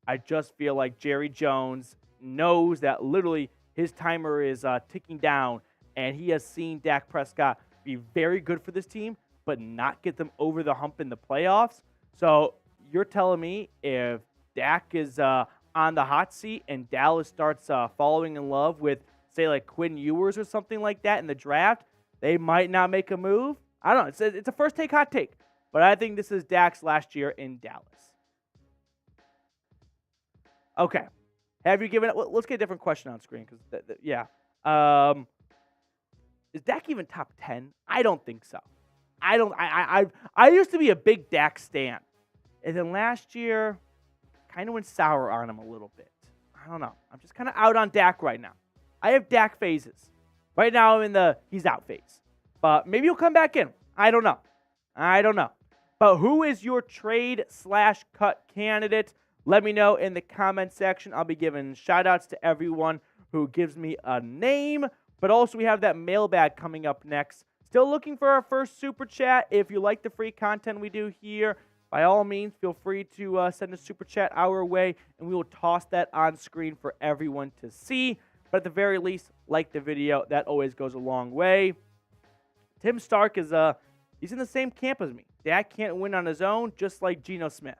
I just feel like Jerry Jones knows that literally his timer is ticking down, and he has seen Dak Prescott be very good for this team, but not get them over the hump in the playoffs. So you're telling me if Dak is on the hot seat and Dallas starts falling in love with, say, like Quinn Ewers or something like that in the draft, they might not make a move? I don't know. It's a first take hot take, but I think this is Dak's last year in Dallas. Okay. Have you given it? Let's get a different question on screen because, yeah. Is Dak even top 10? I don't think so. I used to be a big Dak stan. And then last year, kind of went sour on him a little bit. I don't know. I'm just kind of out on Dak right now. I have Dak phases. Right now I'm in the he's out phase. But maybe he'll come back in. I don't know. But who is your trade/cut candidate? Let me know in the comment section. I'll be giving shout-outs to everyone who gives me a name. But also we have that mailbag coming up next. Still looking for our first super chat. If you like the free content we do here, by all means, feel free to send a super chat our way, and we will toss that on screen for everyone to see. But at the very least, like the video. That always goes a long way. Tim Stark is he's in the same camp as me. Dak can't win on his own, just like Geno Smith.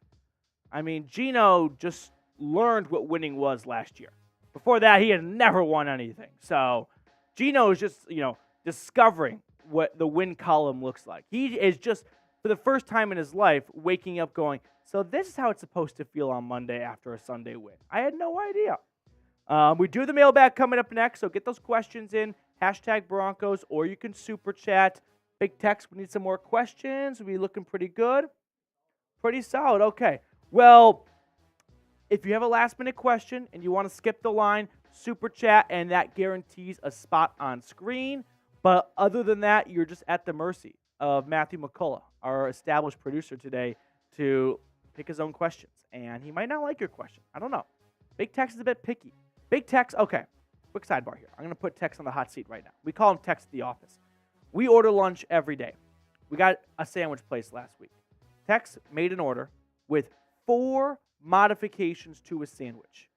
I mean, Geno just learned what winning was last year. Before that, he had never won anything. So Geno is just, discovering what the win column looks like. He is just, for the first time in his life, waking up going, so this is how it's supposed to feel on Monday after a Sunday win. I had no idea. We do the mailbag coming up next, so get those questions in, #Broncos, or you can super chat. Big text, we need some more questions. We'll be looking pretty good. Pretty solid, okay. Well, if you have a last-minute question and you want to skip the line, super chat, and that guarantees a spot on screen. But other than that, you're just at the mercy of Matthew McCullough, our established producer today, to pick his own questions. And he might not like your question. I don't know. Big Tex is a bit picky. Big Tex, okay, quick sidebar here. I'm going to put Tex on the hot seat right now. We call him Tex at the office. We order lunch every day. We got a sandwich place last week. Tex made an order with 4 modifications to a sandwich.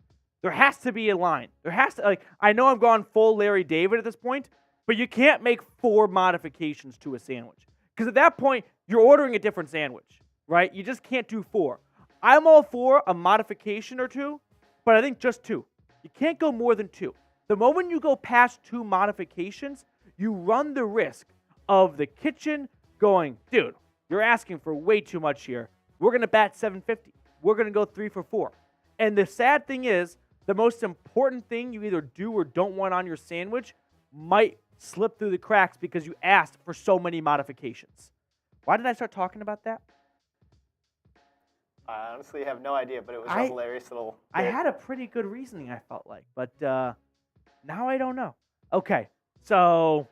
There has to be a line. There has to, I know I'm going full Larry David at this point, but you can't make 4 modifications to a sandwich. Because at that point, you're ordering a different sandwich, right? You just can't do 4. I'm all for a modification or 2, but I think just 2. You can't go more than 2. The moment you go past 2 modifications, you run the risk of the kitchen going, dude, you're asking for way too much here. We're going to bat 750. We're going to go 3 for 4. And the sad thing is, the most important thing you either do or don't want on your sandwich might slip through the cracks because you asked for so many modifications. Why did I start talking about that? I honestly have no idea, but it was a hilarious little bit. I had a pretty good reasoning, I felt like, but now I don't know. Okay, so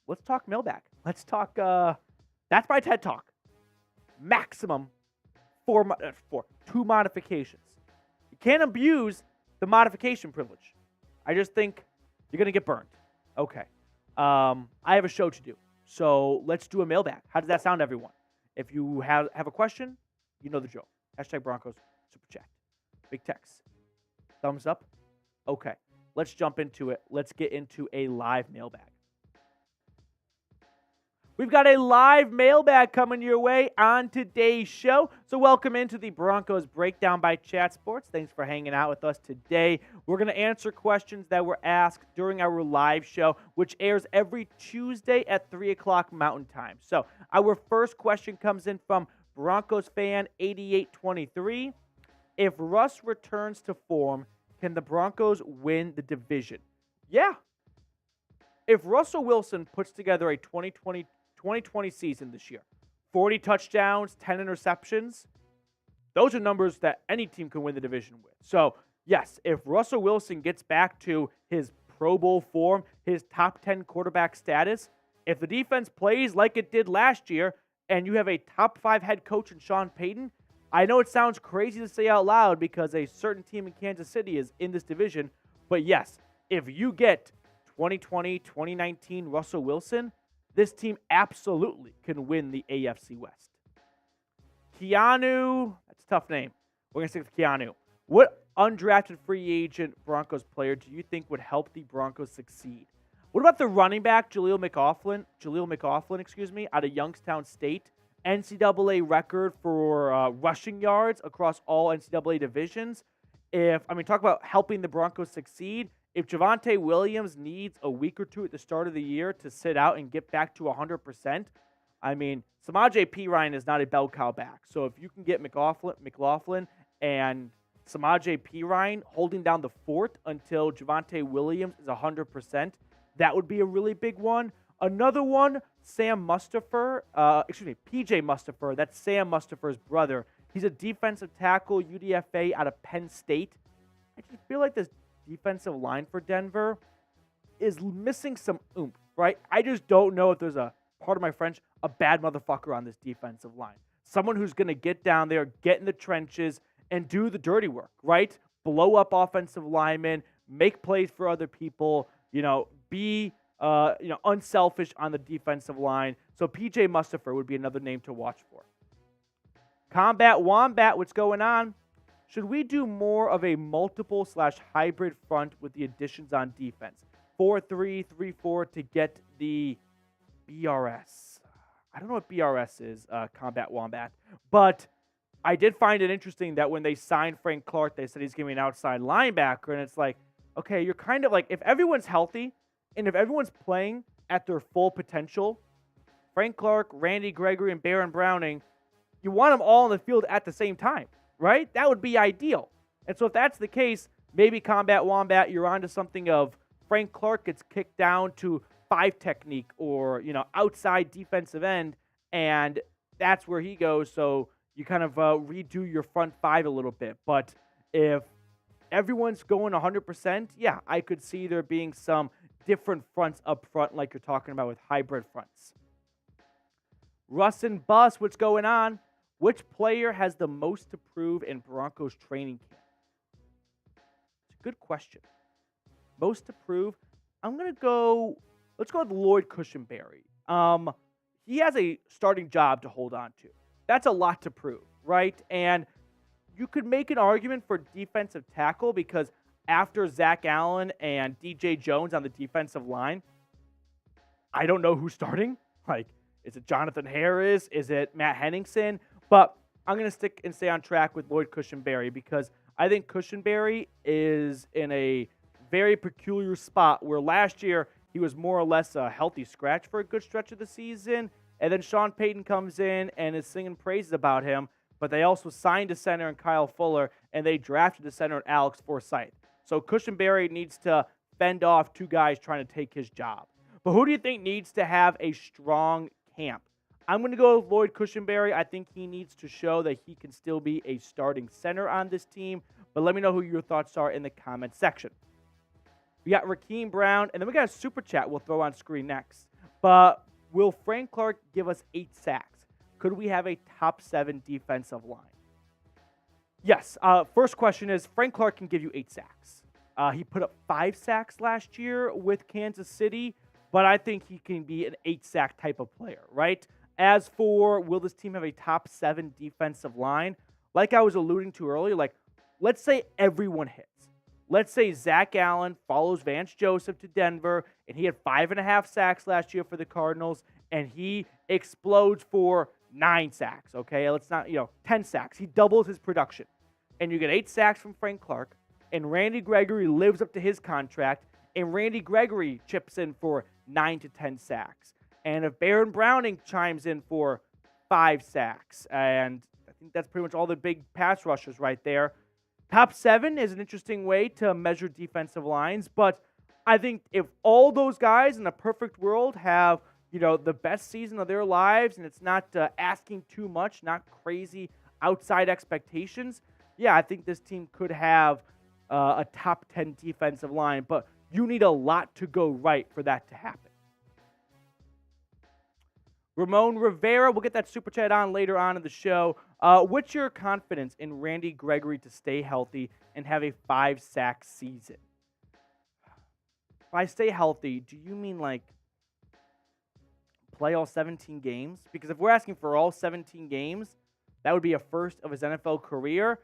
let's talk mailbag. Let's talk, that's my TED Talk. Maximum 2 modifications. You can't abuse the modification privilege. I just think you're going to get burned. Okay. I have a show to do. So let's do a mailbag. How does that sound, everyone? If you have a question, you know the drill. Hashtag Broncos Super Chat. Big text. Thumbs up. Okay. Let's jump into it. Let's get into a live mailbag. We've got a live mailbag coming your way on today's show. So welcome into the Broncos Breakdown by Chat Sports. Thanks for hanging out with us today. We're going to answer questions that were asked during our live show, which airs every Tuesday at 3 o'clock Mountain Time. So our first question comes in from Broncos fan 8823. If Russ returns to form, can the Broncos win the division? Yeah. If Russell Wilson puts together a 2020 season this year, 40 touchdowns, 10 interceptions, those are numbers that any team can win the division with. So, yes, if Russell Wilson gets back to his Pro Bowl form, his top 10 quarterback status, if the defense plays like it did last year, and you have a top 5 head coach in Sean Payton, I know it sounds crazy to say out loud because a certain team in Kansas City is in this division, but yes, if you get 2020, 2019 Russell Wilson, this team absolutely can win the AFC West. Keanu, that's a tough name. We're going to stick with Keanu. What undrafted free agent Broncos player do you think would help the Broncos succeed? What about the running back, Jaleel McLaughlin, out of Youngstown State? NCAA record for rushing yards across all NCAA divisions. Talk about helping the Broncos succeed. If Javonte Williams needs a week or two at the start of the year to sit out and get back to 100%, Samaje Perine is not a bell cow back. So if you can get McLaughlin and Samaje Perine holding down the fort until Javonte Williams is 100%, that would be a really big one. Another one, PJ Mustipher. That's Sam Mustipher's brother. He's a defensive tackle, UDFA out of Penn State. I just feel like this defensive line for Denver is missing some oomph, right? I just don't know if there's a bad motherfucker on this defensive line. Someone who's going to get down there, get in the trenches, and do the dirty work, right? Blow up offensive linemen, make plays for other people, be unselfish on the defensive line. So PJ Mustipher would be another name to watch for. Combat Wombat, what's going on? Should we do more of a multiple/hybrid front with the additions on defense? 4-3, 3-4 to get the BRS. I don't know what BRS is, Combat Wombat. But I did find it interesting that when they signed Frank Clark, they said he's going to be an outside linebacker. And it's like, okay, you're kind of like, if everyone's healthy and if everyone's playing at their full potential, Frank Clark, Randy Gregory, and Baron Browning, you want them all in the field at the same time, right? That would be ideal. And so if that's the case, maybe Combat Wombat, you're onto something of Frank Clark gets kicked down to 5 technique or, outside defensive end, and that's where he goes. So you kind of redo your front 5 a little bit. But if everyone's going 100%, yeah, I could see there being some different fronts up front like you're talking about with hybrid fronts. Russ and Bus, what's going on? Which player has the most to prove in Broncos training camp? It's a good question. Most to prove? Let's go with Lloyd Cushenberry. He has a starting job to hold on to. That's a lot to prove, right? And you could make an argument for defensive tackle because after Zach Allen and DJ Jones on the defensive line, I don't know who's starting. Is it Jonathan Harris? Is it Matt Henningsen? But I'm going to stick and stay on track with Lloyd Cushenberry because I think Cushenberry is in a very peculiar spot where last year he was more or less a healthy scratch for a good stretch of the season. And then Sean Payton comes in and is singing praises about him. But they also signed a center in Kyle Fuller, and they drafted a center in Alex Forsyth. So Cushenberry needs to fend off 2 guys trying to take his job. But who do you think needs to have a strong camp? I'm going to go with Lloyd Cushenberry. I think he needs to show that he can still be a starting center on this team. But let me know who your thoughts are in the comment section. We got Rakeem Brown, and then we got a super chat we'll throw on screen next. But will Frank Clark give us 8 sacks? Could we have a top 7 defensive line? Yes. First question is, Frank Clark can give you 8 sacks. He put up 5 sacks last year with Kansas City. but I think he can be an 8-sack type of player, right? As for will this team have a top 7 defensive line, like I was alluding to earlier, like let's say everyone hits. Let's say Zach Allen follows Vance Joseph to Denver, and he had 5.5 sacks last year for the Cardinals, and he explodes for 9 sacks, okay? Let's not, 10 sacks. He doubles his production. And you get 8 sacks from Frank Clark, and Randy Gregory lives up to his contract, and Randy Gregory chips in for 9 to 10 sacks. And if Baron Browning chimes in for 5 sacks, and I think that's pretty much all the big pass rushers right there. Top 7 is an interesting way to measure defensive lines, but I think if all those guys in a perfect world have, the best season of their lives, and it's not asking too much, not crazy outside expectations, yeah, I think this team could have a top 10 defensive line, but you need a lot to go right for that to happen. Ramon Rivera, we'll get that super chat on later on in the show. What's your confidence in Randy Gregory to stay healthy and have a 5-sack season? By stay healthy, do you mean like play all 17 games? Because if we're asking for all 17 games, that would be a first of his NFL career.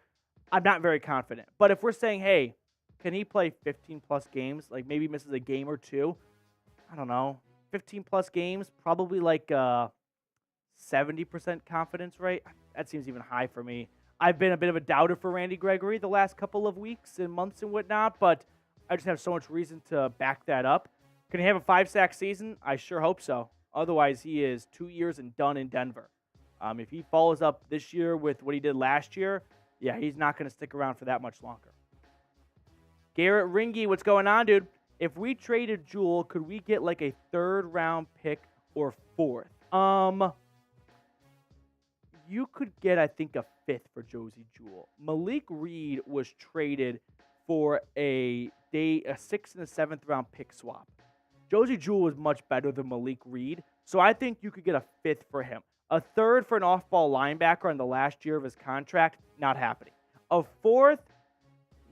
I'm not very confident. But if we're saying, hey, can he play 15-plus games, like maybe misses a game or two? I don't know. 15-plus games, probably like 70% confidence rate. That seems even high for me. I've been a bit of a doubter for Randy Gregory the last couple of weeks and months and whatnot, but I just have so much reason to back that up. Can he have a 5-sack season? I sure hope so. Otherwise, he is 2 years and done in Denver. If he follows up this year with what he did last year, yeah, he's not going to stick around for that much longer. Garrett Ringy, what's going on, dude? If we traded Jewell, could we get like a 3rd-round pick or 4th? You could get, I think, a 5th for Josey Jewell. Malik Reed was traded for a 6th and a 7th-round pick swap. Josey Jewell was much better than Malik Reed, so I think you could get a 5th for him. A 3rd for an off-ball linebacker in the last year of his contract, not happening. A 4th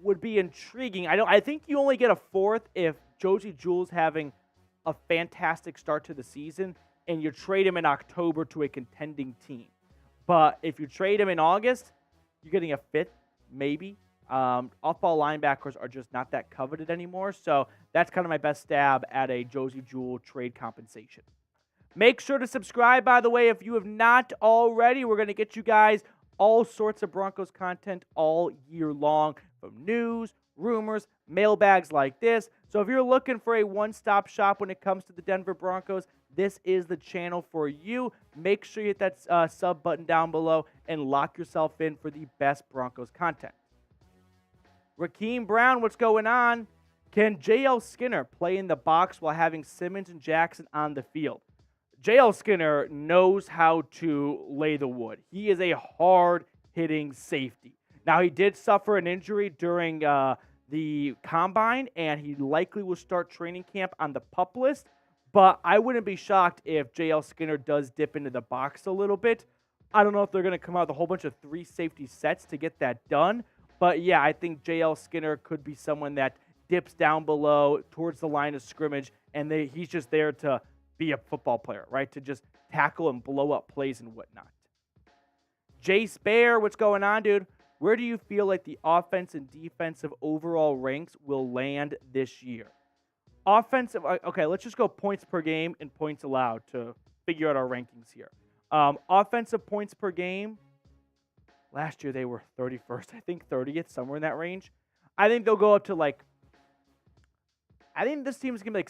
would be intriguing. I think you only get a 4th if Josey Jewell's having a fantastic start to the season and you trade him in October to a contending team. But if you trade him in August, you're getting a 5th, maybe. Off-ball linebackers are just not that coveted anymore, so that's kind of my best stab at a Josey Jewell trade compensation. Make sure to subscribe, by the way, if you have not already. We're going to get you guys all sorts of Broncos content all year long, from news, rumors, mailbags like this. So if you're looking for a one-stop shop when it comes to the Denver Broncos, this is the channel for you. Make sure you hit that sub button down below and lock yourself in for the best Broncos content. Rakeem Brown, what's going on? Can J.L. Skinner play in the box while having Simmons and Jackson on the field? J.L. Skinner knows how to lay the wood. He is a hard-hitting safety. Now, he did suffer an injury during the combine, and he likely will start training camp on the PUP list, but I wouldn't be shocked if J.L. Skinner does dip into the box a little bit. I don't know if they're going to come out with a whole bunch of 3 safety sets to get that done, but yeah, I think J.L. Skinner could be someone that dips down below towards the line of scrimmage, and he's just there to be a football player, right? To just tackle and blow up plays and whatnot. Jace Bear, what's going on, dude? Where do you feel like the offense and defensive overall ranks will land this year? Offensive, okay, let's just go points per game and points allowed to figure out our rankings here. Offensive points per game, last year they were 31st, I think 30th, somewhere in that range. I think they'll go up to I think this team is going to be like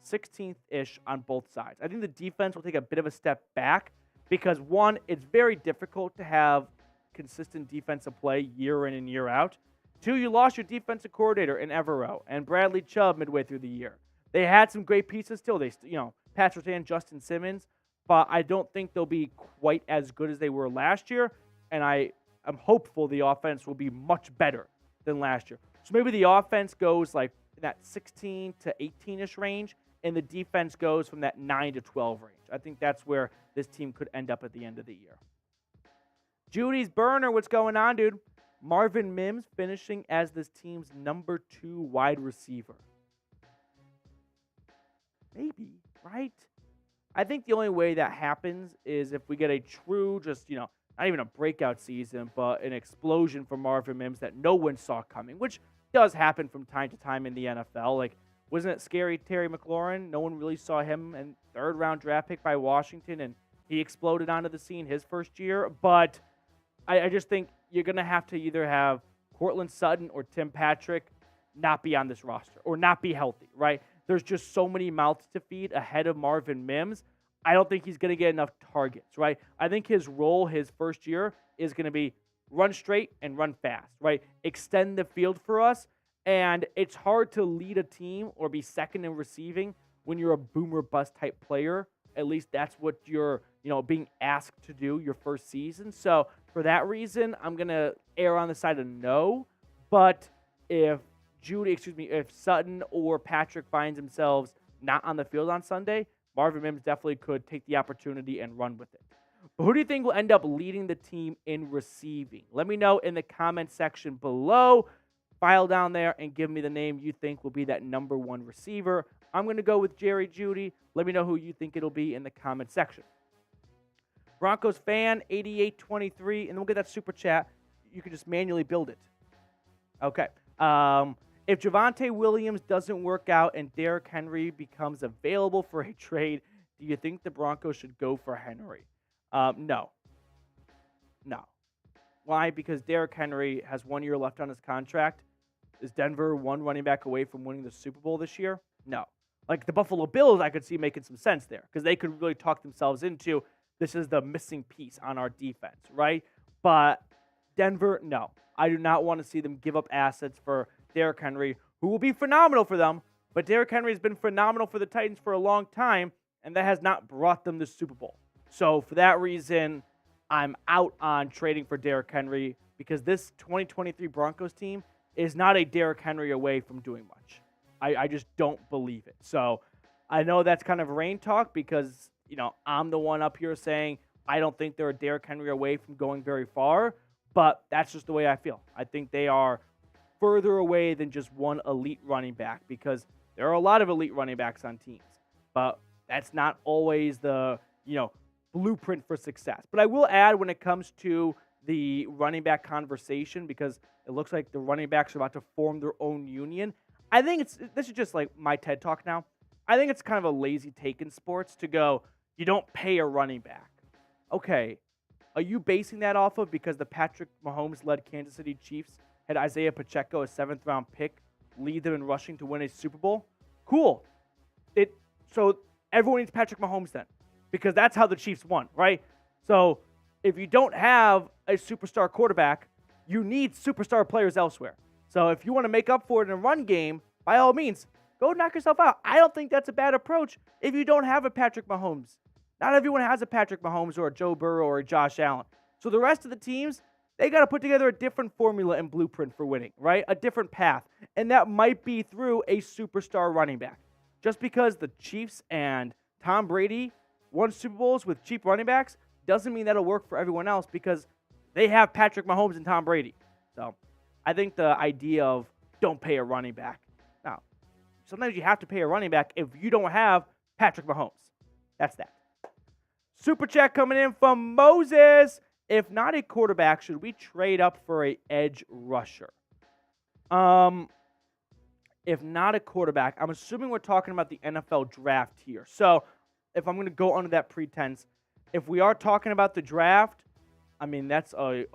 16th-ish on both sides. I think the defense will take a bit of a step back because, one, it's very difficult to have consistent defensive play year in and year out. 2, you lost your defensive coordinator in Evero and Bradley Chubb midway through the year. They had some great pieces still. Patrick and Justin Simmons, but I don't think they'll be quite as good as they were last year, and I'm hopeful the offense will be much better than last year. So maybe the offense goes like in that 16 to 18-ish range, and the defense goes from that 9 to 12 range. I think that's where this team could end up at the end of the year. Judy's Burner, what's going on, dude? Marvin Mims finishing as this team's number 2 wide receiver. Maybe, right? I think the only way that happens is if we get a true, just, not even a breakout season, but an explosion from Marvin Mims that no one saw coming, which does happen from time to time in the NFL. Like, wasn't it scary Terry McLaurin? No one really saw him, and third-round draft pick by Washington, and he exploded onto the scene his first year. But I just think you're going to have to either have Courtland Sutton or Tim Patrick not be on this roster or not be healthy, right? There's just so many mouths to feed ahead of Marvin Mims. I don't think he's going to get enough targets, right? I think his role his first year is going to be run straight and run fast, right? Extend the field for us. And it's hard to lead a team or be second in receiving when you're a boomer bust type player. At least that's what you're, being asked to do your first season. So for that reason, I'm going to err on the side of no. But if Sutton or Patrick finds themselves not on the field on Sunday, Marvin Mims definitely could take the opportunity and run with it. But who do you think will end up leading the team in receiving? Let me know in the comment section below. File down there and give me the name you think will be that number one receiver. I'm going to go with Jerry Jeudy. Let me know who you think it'll be in the comment section. Broncos fan 8823, and then we'll get that super chat. You can just manually build it. Okay. If Javonte Williams doesn't work out and Derrick Henry becomes available for a trade, do you think the Broncos should go for Henry? No. Why? Because Derrick Henry has 1 year left on his contract. Is Denver one running back away from winning the Super Bowl this year? No. Like the Buffalo Bills, I could see making some sense there because they could really talk themselves into this is the missing piece on our defense, right? But Denver, no. I do not want to see them give up assets for Derrick Henry, who will be phenomenal for them, but Derrick Henry has been phenomenal for the Titans for a long time, and that has not brought them the Super Bowl. So for that reason, I'm out on trading for Derrick Henry because this 2023 Broncos team is not a Derrick Henry away from doing much. I just don't believe it. So I know that's kind of rain talk because, I'm the one up here saying I don't think they're a Derrick Henry away from going very far, but that's just the way I feel. I think they are further away than just one elite running back because there are a lot of elite running backs on teams, but that's not always the, blueprint for success. But I will add when it comes to the running back conversation, because it looks like the running backs are about to form their own union. I think this is just like my TED Talk now. I think it's kind of a lazy take in sports to go, you don't pay a running back. Okay, are you basing that off of because the Patrick Mahomes-led Kansas City Chiefs had Isaiah Pacheco, a 7th-round pick, lead them in rushing to win a Super Bowl? Cool. So everyone needs Patrick Mahomes then, because that's how the Chiefs won, right? So if you don't have a superstar quarterback, you need superstar players elsewhere. So if you want to make up for it in a run game, by all means, go knock yourself out. I don't think that's a bad approach if you don't have a Patrick Mahomes. Not everyone has a Patrick Mahomes or a Joe Burrow or a Josh Allen. So the rest of the teams, they got to put together a different formula and blueprint for winning, right? A different path. And that might be through a superstar running back. Just because the Chiefs and Tom Brady won Super Bowls with cheap running backs doesn't mean that'll work for everyone else because they have Patrick Mahomes and Tom Brady. So I think the idea of don't pay a running back. Now, sometimes you have to pay a running back if you don't have Patrick Mahomes. That's that. Super chat coming in from Moses. If not a quarterback, should we trade up for an edge rusher? If not a quarterback, I'm assuming we're talking about the NFL draft here. So if I'm going to go under that pretense, if we are talking about the draft, I mean, that's a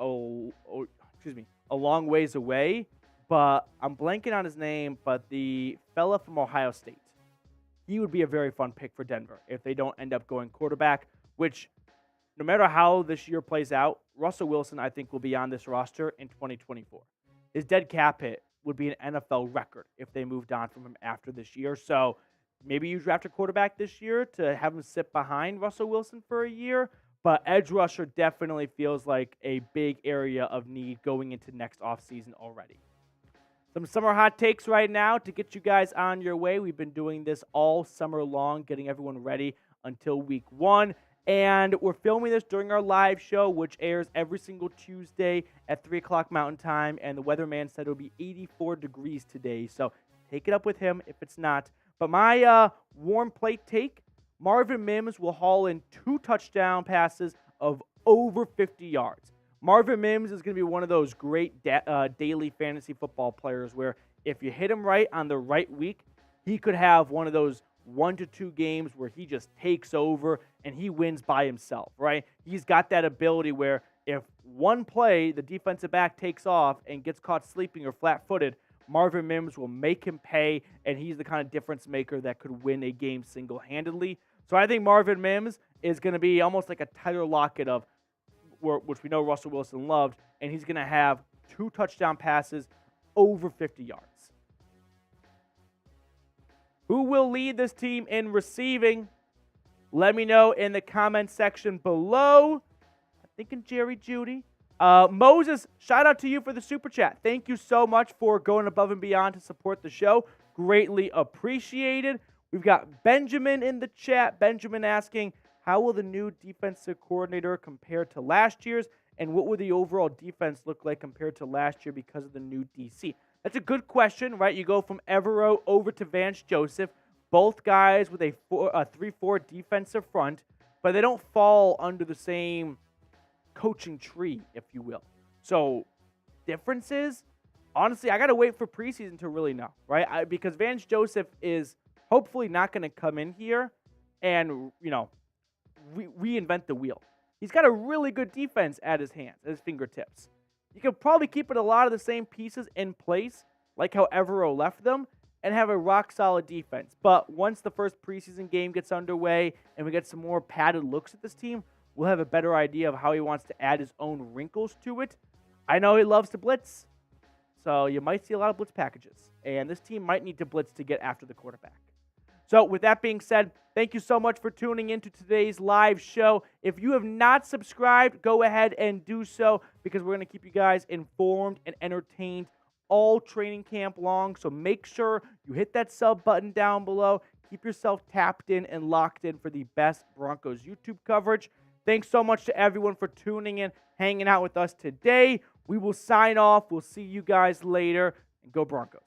long ways away. But I'm blanking on his name, but the fella from Ohio State, he would be a very fun pick for Denver if they don't end up going quarterback, which no matter how this year plays out, Russell Wilson, I think, will be on this roster in 2024. His dead cap hit would be an NFL record if they moved on from him after this year. So maybe you draft a quarterback this year to have him sit behind Russell Wilson for a year, but edge rusher definitely feels like a big area of need going into next offseason already. Some summer hot takes right now to get you guys on your way. We've been doing this all summer long, getting everyone ready until week 1. And we're filming this during our live show, which airs every single Tuesday at 3 o'clock Mountain Time. And the weatherman said it'll be 84 degrees today. So take it up with him if it's not. But my warm plate take, Marvin Mims will haul in 2 touchdown passes of over 50 yards. Marvin Mims is going to be one of those great daily fantasy football players where if you hit him right on the right week, he could have one of those 1 to 2 games where he just takes over and he wins by himself, right? He's got that ability where if one play, the defensive back takes off and gets caught sleeping or flat-footed, Marvin Mims will make him pay, and he's the kind of difference maker that could win a game single-handedly. So I think Marvin Mims is going to be almost like a Tyler Lockett of, which we know Russell Wilson loved, and he's going to have 2 touchdown passes over 50 yards. Who will lead this team in receiving? Let me know in the comment section below. I'm thinking Jerry Jeudy. Moses, shout out to you for the super chat. Thank you so much for going above and beyond to support the show. Greatly appreciated. We've got Benjamin in the chat. Benjamin asking, how will the new defensive coordinator compare to last year's? And what will the overall defense look like compared to last year because of the new DC? That's a good question, right? You go from Evero over to Vance Joseph. Both guys with a 3-4 defensive front, but they don't fall under the same coaching tree, if you will. So, differences? Honestly, I got to wait for preseason to really know, right? Because Vance Joseph is hopefully not going to come in here and, reinvent the wheel. He's got a really good defense at his hands, at his fingertips. You could probably keep it a lot of the same pieces in place, like how Evero left them, and have a rock-solid defense. But once the first preseason game gets underway and we get some more padded looks at this team, we'll have a better idea of how he wants to add his own wrinkles to it. I know he loves to blitz, so you might see a lot of blitz packages. And this team might need to blitz to get after the quarterback. So with that being said, thank you so much for tuning into today's live show. If you have not subscribed, go ahead and do so because we're going to keep you guys informed and entertained all training camp long. So make sure you hit that sub button down below. Keep yourself tapped in and locked in for the best Broncos YouTube coverage. Thanks so much to everyone for tuning in, hanging out with us today. We will sign off. We'll see you guys later, and go Broncos.